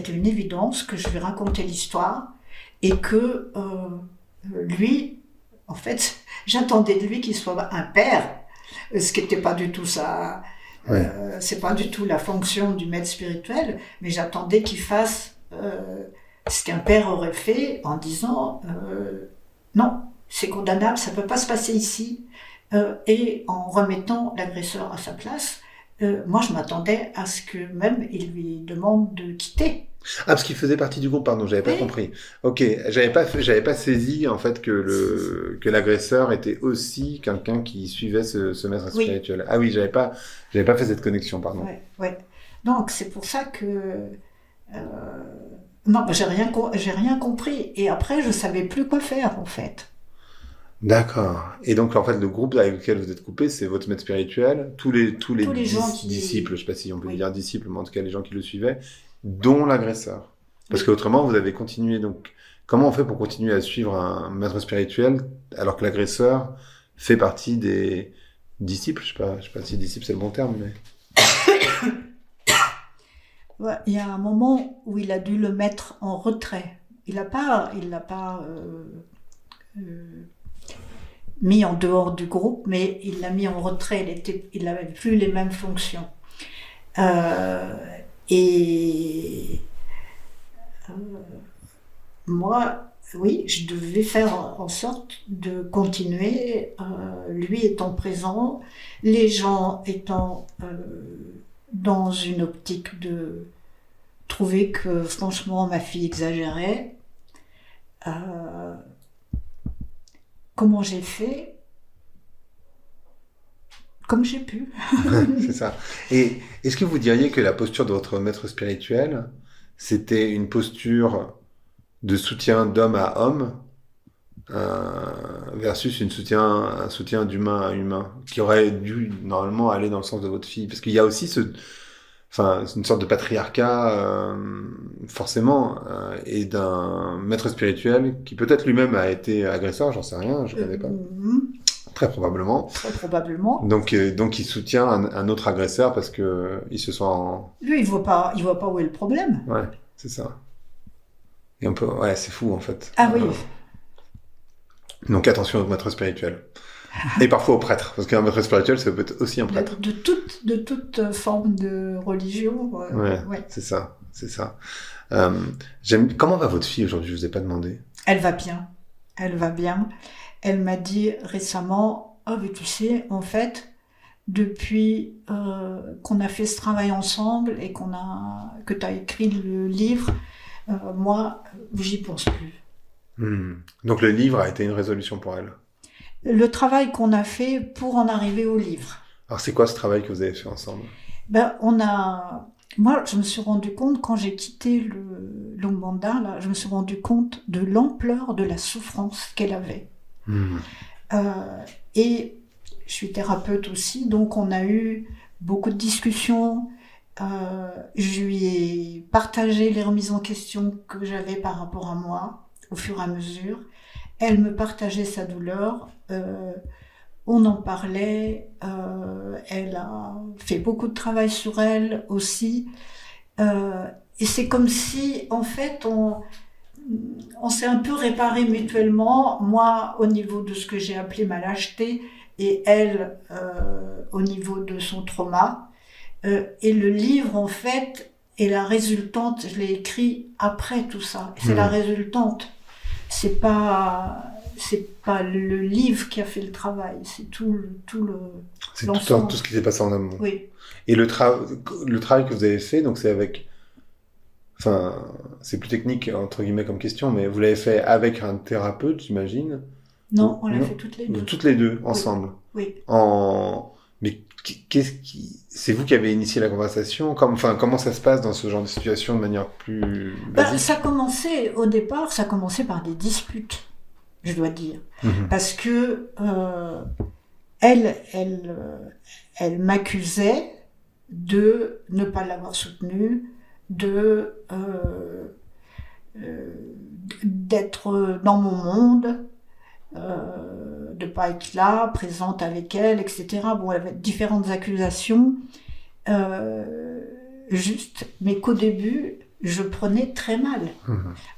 une évidence que je lui racontais l'histoire et que lui, en fait, j'attendais de lui qu'il soit un père, ce qui n'était pas du tout ça. C'est pas du tout la fonction du maître spirituel, mais j'attendais qu'il fasse ce qu'un père aurait fait en disant non, c'est condamnable, ça peut pas se passer ici, et en remettant l'agresseur à sa place. moi, je m'attendais à ce que même il lui demande de quitter. Ah, parce qu'il faisait partie du groupe, pardon, j'avais pas Oui. compris. Ok, j'avais pas saisi en fait que l'agresseur était aussi quelqu'un qui suivait ce maître Oui. spirituel. Ah oui, j'avais pas fait cette connexion, pardon. Ouais, ouais. Donc, c'est pour ça que... non, j'ai rien compris. Et après, je savais plus quoi faire, en fait. D'accord. Et donc en fait, le groupe avec lequel vous êtes coupé, c'est votre maître spirituel, tous les Tous les gens qui... disciples, je sais pas si on peut Oui. dire disciples, mais en tout cas les gens qui le suivaient, dont l'agresseur. Parce Oui. qu'autrement, vous avez continué. Donc, comment on fait pour continuer à suivre un maître spirituel alors que l'agresseur fait partie des disciples? Je sais pas si disciple c'est le bon terme, mais. Ouais, il y a un moment où il a dû le mettre en retrait. Il l'a pas mis en dehors du groupe, mais il l'a mis en retrait. Il n'avait plus les mêmes fonctions. Et moi, oui, je devais faire en sorte de continuer, lui étant présent, les gens étant dans une optique de trouver que franchement ma fille exagérait. Comment j'ai fait? Comme j'ai pu. C'est ça. Et est-ce que vous diriez que la posture de votre maître spirituel, c'était une posture de soutien d'homme à homme versus un soutien d'humain à humain, qui aurait dû normalement aller dans le sens de votre fille? Parce qu'il y a aussi une sorte de patriarcat, forcément, et d'un maître spirituel qui peut-être lui-même a été agresseur, j'en sais rien, je connais pas. Très probablement. Très probablement. Donc il soutient un autre agresseur parce que il se sent Lui, il voit pas où est le problème. Ouais, c'est ça. Et un peu, ouais, c'est fou en fait. Ah oui. Donc attention au maître spirituel. Et parfois au prêtre, parce qu'un maître spirituel, ça peut être aussi un prêtre. De toute forme de religion. Ouais. C'est ça. Comment va votre fille aujourd'hui? Je vous ai pas demandé. Elle va bien. Elle m'a dit récemment, oh mais tu sais, en fait, depuis qu'on a fait ce travail ensemble et que tu as écrit le livre, moi, j'y pense plus. Donc le livre a été une résolution pour elle. Le travail qu'on a fait pour en arriver au livre. Alors c'est quoi ce travail que vous avez fait ensemble? Moi, je me suis rendu compte, quand j'ai quitté le Longmanda, là, je me suis rendu compte de l'ampleur de la souffrance qu'elle avait. Et je suis thérapeute aussi, donc on a eu beaucoup de discussions. Je lui ai partagé les remises en question que j'avais par rapport à moi, au fur et à mesure. Elle me partageait sa douleur. On en parlait. Elle a fait beaucoup de travail sur elle aussi. Et c'est comme si, en fait, on s'est un peu réparé mutuellement, moi au niveau de ce que j'ai appelé ma lâcheté et elle au niveau de son trauma. Et le livre, en fait, est la résultante, je l'ai écrit après tout ça, c'est la résultante. C'est pas le livre qui a fait le travail, c'est tout l'ensemble. Tout ce qui s'est passé en amont. Oui. Et le travail que vous avez fait, donc c'est avec... Enfin, c'est plus technique, entre guillemets, comme question, mais vous l'avez fait avec un thérapeute, j'imagine? Non, on l'a fait toutes les deux. Toutes les deux, ensemble? Oui. Mais c'est vous qui avez initié la conversation? Comment ça se passe dans ce genre de situation de manière plus basique? Au départ, ça commençait par des disputes, je dois dire. Parce que elle m'accusait de ne pas l'avoir soutenue, d'être dans mon monde, de pas être là, présente avec elle, etc. Bon, elle avait différentes accusations, mais qu'au début, je prenais très mal.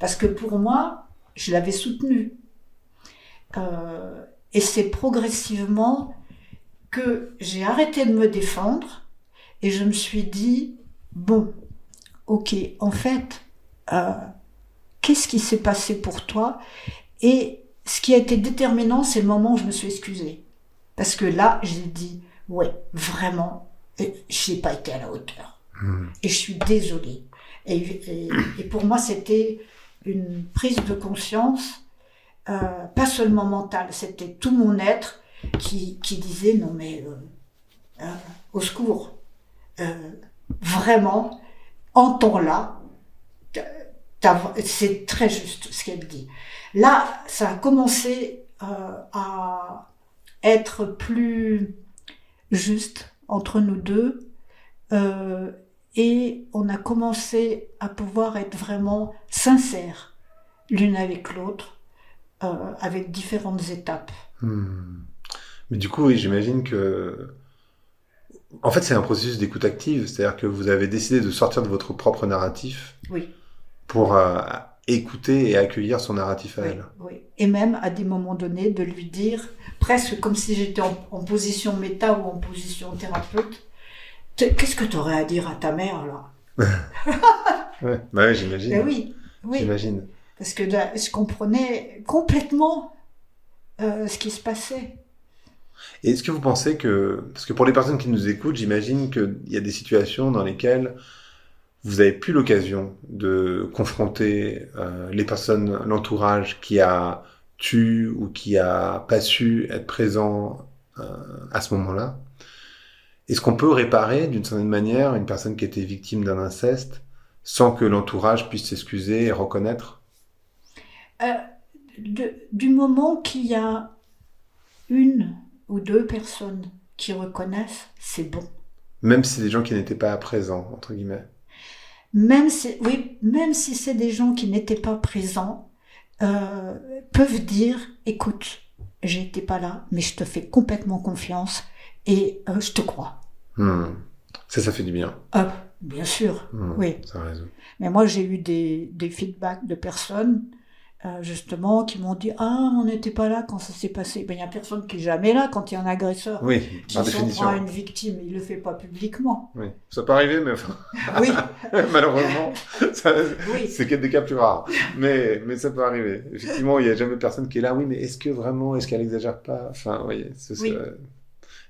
Parce que pour moi, je l'avais soutenue. Et c'est progressivement que j'ai arrêté de me défendre et je me suis dit, bon, ok, en fait, qu'est-ce qui s'est passé pour toi? Et ce qui a été déterminant, c'est le moment où je me suis excusée. Parce que là, j'ai dit, ouais, vraiment, Et je n'ai pas été à la hauteur. Mmh. Et je suis désolée. Et pour moi, c'était une prise de conscience, pas seulement mentale, c'était tout mon être qui disait non mais au secours, vraiment, entends-la, c'est très juste ce qu'elle dit. Là, ça a commencé à être plus juste entre nous deux, et on a commencé à pouvoir être vraiment sincères l'une avec l'autre, avec différentes étapes. Mais du coup, oui, j'imagine que... En fait, c'est un processus d'écoute active, c'est-à-dire que vous avez décidé de sortir de votre propre narratif Oui. pour écouter et accueillir son narratif à Oui, elle. oui. Et même à des moments donnés de lui dire, presque comme si j'étais en position méta ou en position thérapeute, qu'est-ce que tu aurais à dire à ta mère là? Ouais, bah ouais, j'imagine. Ben oui, oui. J'imagine. Parce que là, je comprenais complètement ce qui se passait. Et est-ce que vous pensez que... Parce que pour les personnes qui nous écoutent, j'imagine qu'il y a des situations dans lesquelles vous n'avez plus l'occasion de confronter les personnes, l'entourage qui a tu ou qui a pas su être présent à ce moment-là. Est-ce qu'on peut réparer d'une certaine manière une personne qui était victime d'un inceste sans que l'entourage puisse s'excuser et reconnaître? Du moment qu'il y a une ou deux personnes qui reconnaissent, c'est bon. Même si c'est des gens qui n'étaient pas présents, entre guillemets. Même si c'est des gens qui n'étaient pas présents, peuvent dire, écoute, j'étais pas là, mais je te fais complètement confiance et je te crois. Ça fait du bien. Bien sûr, oui. Ça a raison. Mais moi, j'ai eu des feedbacks de personnes, justement, qui m'ont dit « Ah, on n'était pas là quand ça s'est passé. » Ben, il n'y a personne qui est jamais là quand il y a un agresseur. Oui, par Si on définition. prend une victime, il ne le fait pas publiquement. Oui, ça peut arriver, mais enfin... Oui. Malheureusement, Oui. c'est des cas plus rares. Mais ça peut arriver. Effectivement, il n'y a jamais personne qui est là. Oui, mais est-ce qu'elle exagère pas? Enfin, vous voyez, Oui.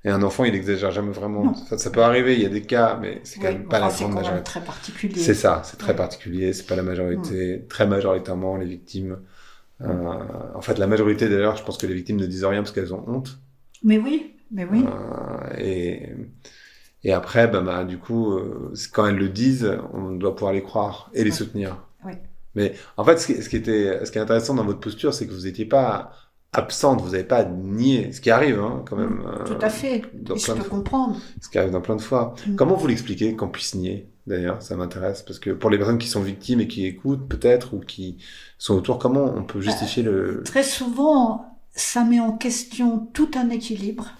Et un enfant, il exagère jamais vraiment. Enfin, ça peut arriver, il y a des cas, mais c'est quand même pas la grande majorité. C'est très particulier. C'est ça, c'est très particulier. C'est pas la majorité. Très majoritairement, les victimes. En fait, la majorité d'ailleurs, je pense que les victimes ne disent rien parce qu'elles ont honte. Mais oui. Et après, du coup, quand elles le disent, on doit pouvoir les croire et les soutenir. Oui. Mais en fait, ce qui est intéressant dans votre posture, c'est que vous n'étiez pas absente, vous n'avez pas nié, ce qui arrive quand même. Tout à fait, je peux comprendre. Ce qui arrive dans plein de fois. Comment vous l'expliquez qu'on puisse nier, d'ailleurs? Ça m'intéresse, parce que pour les personnes qui sont victimes et qui écoutent peut-être, ou qui sont autour, comment on peut justifier le... Très souvent, ça met en question tout un équilibre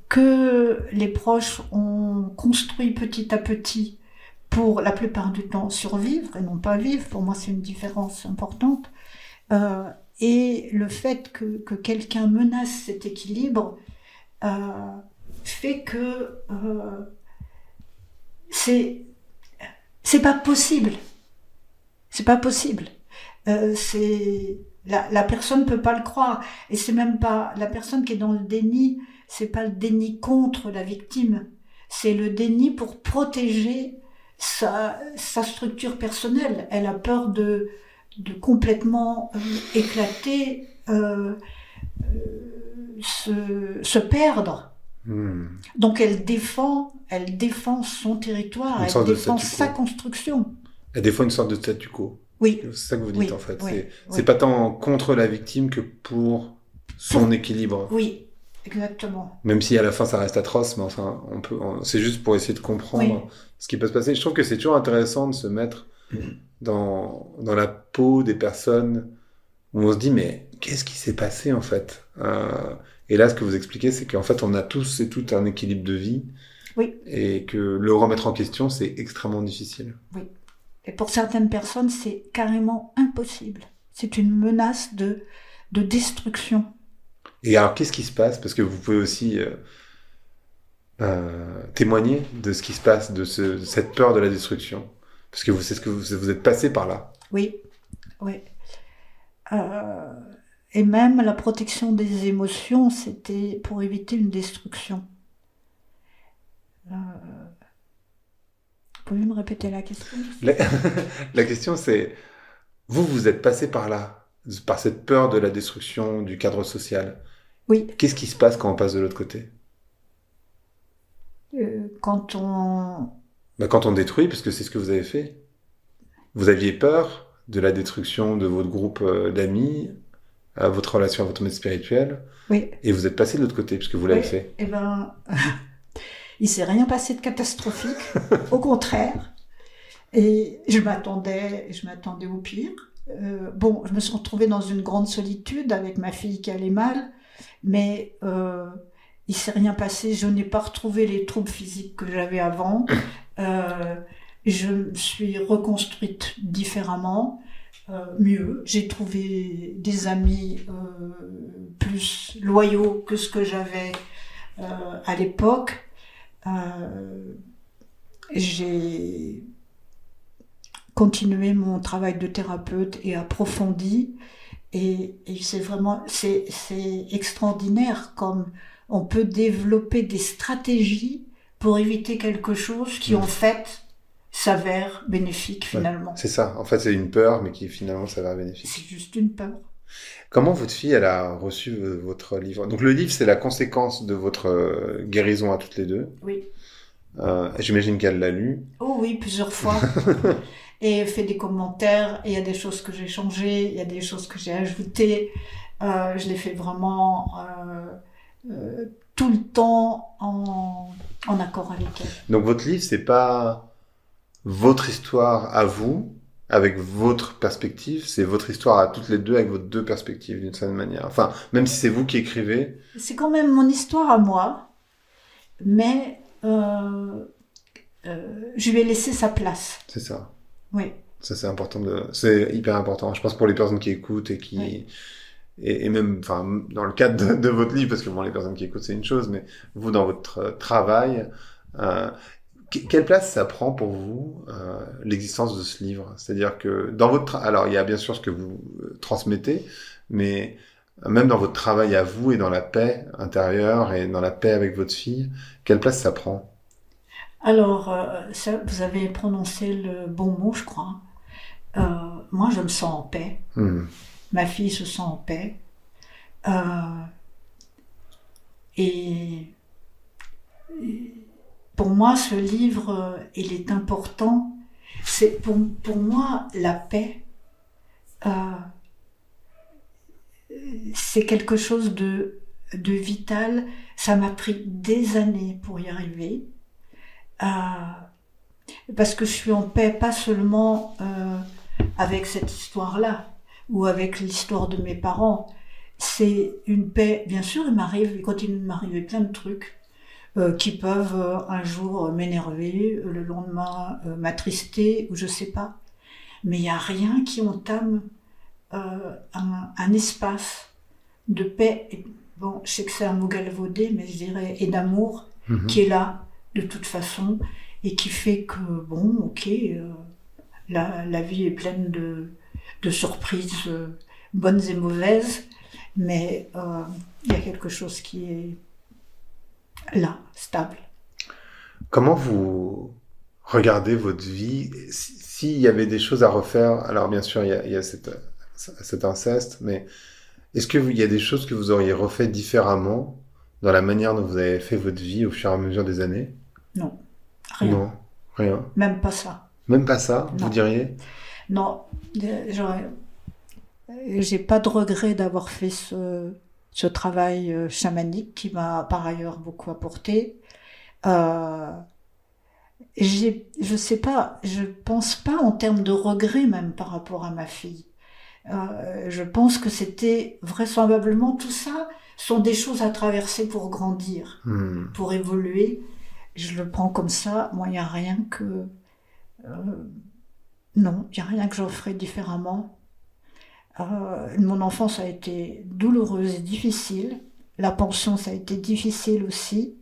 que les proches ont construit petit à petit pour la plupart du temps survivre et non pas vivre. Pour moi, c'est une différence importante. Et le fait que quelqu'un menace cet équilibre fait que c'est pas possible. C'est pas possible. La personne peut pas le croire. Et c'est même pas la personne qui est dans le déni. C'est pas le déni contre la victime. C'est le déni pour protéger sa structure personnelle. Elle a peur de complètement éclater, se perdre. Donc elle défend son territoire, elle défend sa construction. Elle défend une sorte de statu quo. Oui. C'est ça que vous dites en fait. Oui. C'est pas tant contre la victime que pour son équilibre. Oui, exactement. Même si à la fin ça reste atroce, mais enfin, c'est juste pour essayer de comprendre ce qui peut se passer. Je trouve que c'est toujours intéressant de se mettre dans la peau des personnes où on se dit mais qu'est-ce qui s'est passé en fait, et là ce que vous expliquez c'est qu'en fait on a tous et toutes un équilibre de vie, et que le remettre en question c'est extrêmement difficile. Oui, et pour certaines personnes c'est carrément impossible, c'est une menace de destruction. Et alors qu'est-ce qui se passe, parce que vous pouvez aussi témoigner de ce qui se passe, de cette peur de la destruction. Parce que c'est ce que vous êtes passé par là. Oui. Et même la protection des émotions, c'était pour éviter une destruction. Pouvez me répéter la question? La, la question, c'est, vous êtes passé par là, par cette peur de la destruction du cadre social. Oui, Qu'est-ce qui se passe quand on passe de l'autre côté? quand on... Bah, quand on détruit, parce que c'est ce que vous avez fait. Vous aviez peur de la destruction de votre groupe d'amis, à votre relation à votre maître spirituel, Oui, et vous êtes passé de l'autre côté, puisque vous l'avez oui, fait. eh ben, il s'est rien passé de catastrophique, au contraire. Et je m'attendais au pire. Bon, je me suis retrouvée dans une grande solitude avec ma fille qui allait mal, mais il s'est rien passé. Je n'ai pas retrouvé les troubles physiques que j'avais avant. Euh, je me suis reconstruite différemment, mieux. J'ai trouvé des amis plus loyaux que ce que j'avais à l'époque. J'ai continué mon travail de thérapeute et approfondi. Et c'est extraordinaire comme on peut développer des stratégies pour éviter quelque chose qui en fait s'avère bénéfique finalement. Ouais, c'est ça. En fait, c'est une peur, mais qui finalement s'avère bénéfique. C'est juste une peur. Comment votre fille, elle a reçu votre livre? Donc le livre, c'est la conséquence de votre guérison à toutes les deux. Oui. J'imagine qu'elle l'a lu. Oh oui, plusieurs fois. Et fait des commentaires. Et il y a des choses que j'ai changées, il y a des choses que j'ai ajoutées. Je l'ai fait vraiment tout le temps en accord avec elle. Donc votre livre, c'est pas votre histoire à vous, avec votre perspective, c'est votre histoire à toutes les deux, avec vos deux perspectives, d'une certaine manière. Enfin, même si c'est vous qui écrivez. C'est quand même mon histoire à moi, mais je lui ai laissé sa place. C'est ça. Oui. Ça, c'est hyper important. Je pense pour les personnes qui écoutent et qui, Oui. et même, enfin, dans le cadre de votre livre, parce que bon, les personnes qui écoutent, c'est une chose, mais vous, dans votre travail, quelle place ça prend pour vous, l'existence de ce livre? C'est-à-dire que dans votre, alors, il y a bien sûr ce que vous transmettez, mais même dans votre travail à vous et dans la paix intérieure et dans la paix avec votre fille, quelle place ça prend? Alors, ça, vous avez prononcé le bon mot, je crois. Moi, je me sens en paix. Ma fille se sent en paix. Et pour moi, ce livre, il est important. C'est pour moi, la paix, c'est quelque chose de vital. Ça m'a pris des années pour y arriver. Parce que je suis en paix pas seulement avec cette histoire-là ou avec l'histoire de mes parents. C'est une paix, bien sûr, il continue de m'arriver plein de trucs qui peuvent un jour m'énerver, le lendemain m'attrister ou je sais pas. Mais il n'y a rien qui entame un espace de paix. Et, bon, je sais que c'est un mot galvaudé, mais je dirais et d'amour qui est là de toute façon et qui fait que bon, ok, la vie est pleine de surprises bonnes et mauvaises, mais il y a quelque chose qui est là, stable. Comment vous regardez votre vie? S'il y avait des choses à refaire, alors bien sûr, il y a cet inceste, mais est-ce qu'il y a des choses que vous auriez refait différemment dans la manière dont vous avez fait votre vie au fur et à mesure des années? Non, rien. Non, rien. Même pas ça. Même pas ça, Non. vous diriez? Non, j'ai pas de regret d'avoir fait ce travail chamanique qui m'a par ailleurs beaucoup apporté. Je sais pas, je pense pas en termes de regret même par rapport à ma fille. Je pense que c'était vraisemblablement tout ça sont des choses à traverser pour grandir, pour évoluer. Je le prends comme ça. Moi, il n'y a rien que non, il n'y a rien que j'en ferais différemment. Mon enfance a été douloureuse et difficile. La pension, ça a été difficile aussi.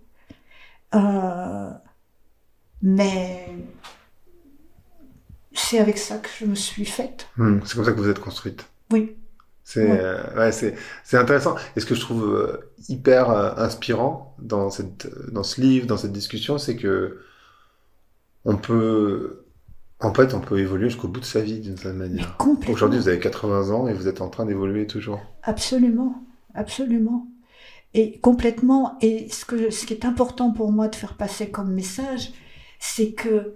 Mais c'est avec ça que je me suis faite. C'est comme ça que vous êtes construite. Oui. Ouais. Ouais, c'est intéressant. Et ce que je trouve hyper inspirant dans ce livre, dans cette discussion, c'est que on peut, en fait, on peut évoluer jusqu'au bout de sa vie d'une certaine Mais manière. Aujourd'hui, vous complètement. avez 80 ans et vous êtes en train d'évoluer toujours. Absolument. Absolument. Et complètement. Et ce qui est important pour moi de faire passer comme message, c'est que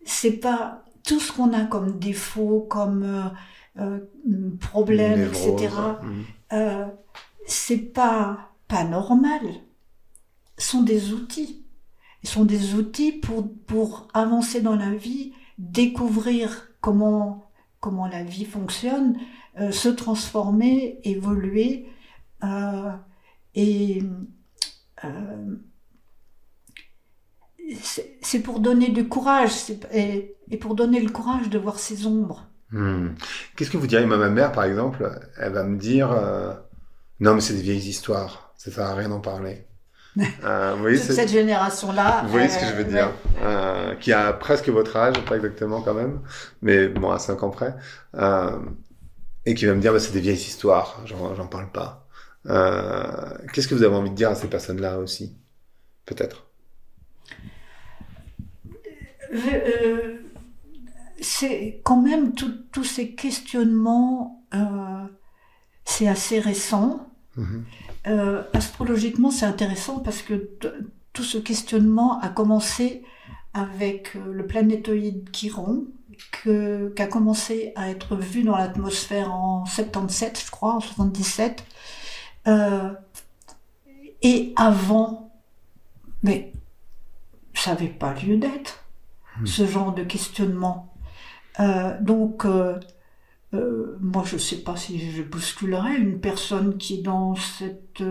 c'est pas tout ce qu'on a comme défaut, comme Une problème, névrose. etc. Euh, c'est pas normal. Ce sont des outils. Ils sont des outils pour avancer dans la vie, découvrir comment la vie fonctionne, se transformer, évoluer. Euh, et euh, c'est pour donner du courage, et pour donner le courage de voir ses ombres. Hmm. Qu'est-ce que vous diriez, moi, ma mère, par exemple, elle va me dire, non, mais c'est des vieilles histoires, ça sert à rien d'en parler. Vous voyez, Cette génération-là, vous voyez ce que je veux dire, ouais. qui a presque votre âge, pas exactement quand même, mais bon, à 5 ans près, euh, et qui va me dire, bah, c'est des vieilles histoires, j'en parle pas. Qu'est-ce que vous avez envie de dire à ces personnes-là aussi, peut-être? Euh, c'est quand même tous ces questionnements, c'est assez récent. Mhm. Astrologiquement, c'est intéressant parce que tout ce questionnement a commencé avec le planétoïde Chiron, qui a commencé à être vu dans l'atmosphère en 77, je crois, en 77. Euh, et avant, mais ça n'avait pas lieu d'être, ce genre de questionnement. Donc, moi, je ne sais pas si je bousculerais une personne qui est dans cette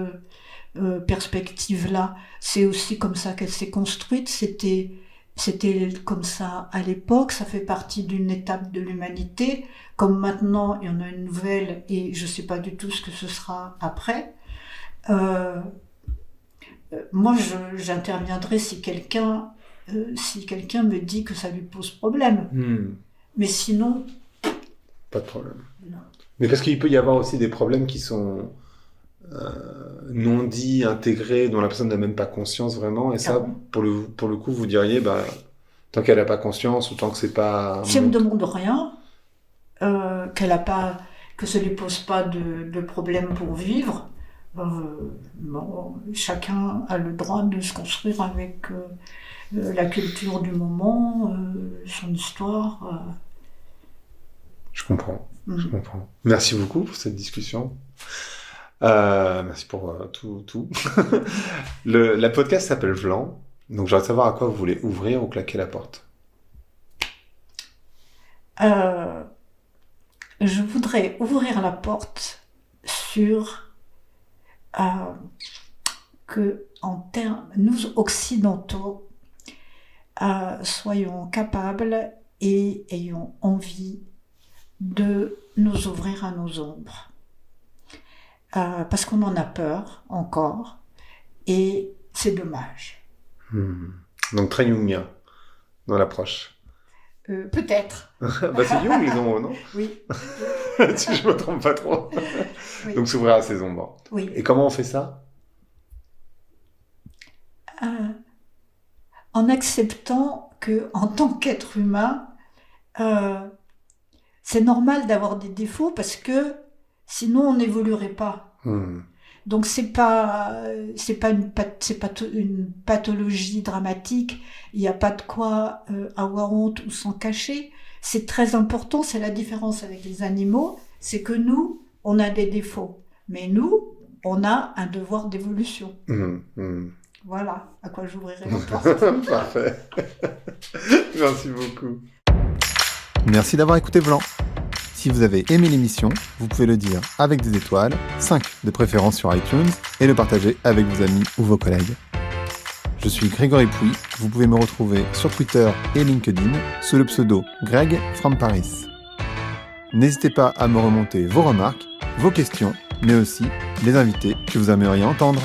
perspective-là. C'est aussi comme ça qu'elle s'est construite. C'était comme ça à l'époque. Ça fait partie d'une étape de l'humanité. Comme maintenant, il y en a une nouvelle et je ne sais pas du tout ce que ce sera après. Euh, Moi, j'interviendrai si quelqu'un me dit que ça lui pose problème. Hmm. Mais sinon, Pas de problème. non. Mais parce qu'il peut y avoir aussi des problèmes qui sont non dits, intégrés, dont la personne n'a même pas conscience vraiment, et Ah ça, bon. pour le coup, vous diriez, bah, tant qu'elle n'a pas conscience, ou tant que c'est pas Si elle me demande rien, qu'elle a pas, que ça lui pose pas de problème pour vivre, bon, chacun a le droit de se construire avec la culture du moment, son histoire. Je comprends, je Mm. comprends. Merci beaucoup pour cette discussion. Merci pour tout. La podcast s'appelle Vlan, donc j'aimerais savoir à quoi vous voulez ouvrir ou claquer la porte. Euh, je voudrais ouvrir la porte sur euh, que, en termes, nous occidentaux, soyons capables et ayons envie de nous ouvrir à nos ombres. Parce qu'on en a peur encore, et c'est dommage. Hmm. Donc très jungien dans l'approche. Peut-être, Bah c'est Jung les ombres, non? oui. Si je me trompe pas trop. Oui, Donc s'ouvrir à ses ombres. oui. Et comment on fait ça? Euh, En acceptant que, en tant qu'être humain, euh, c'est normal d'avoir des défauts parce que sinon on n'évoluerait pas. Hmm. Donc c'est pas une pathologie dramatique. Il n'y a pas de quoi avoir honte ou s'en cacher. C'est très important. C'est la différence avec les animaux. C'est que nous, on a des défauts, mais nous, on a un devoir d'évolution. Hmm. Hmm. Voilà à quoi j'ouvrirai la porte. Parfait. Merci beaucoup. Merci d'avoir écouté Vlan. Si vous avez aimé l'émission, vous pouvez le dire avec des étoiles, 5 de préférence sur iTunes, et le partager avec vos amis ou vos collègues. Je suis Grégory Pouy, vous pouvez me retrouver sur Twitter et LinkedIn sous le pseudo Greg from Paris. N'hésitez pas à me remonter vos remarques, vos questions, mais aussi les invités que vous aimeriez entendre.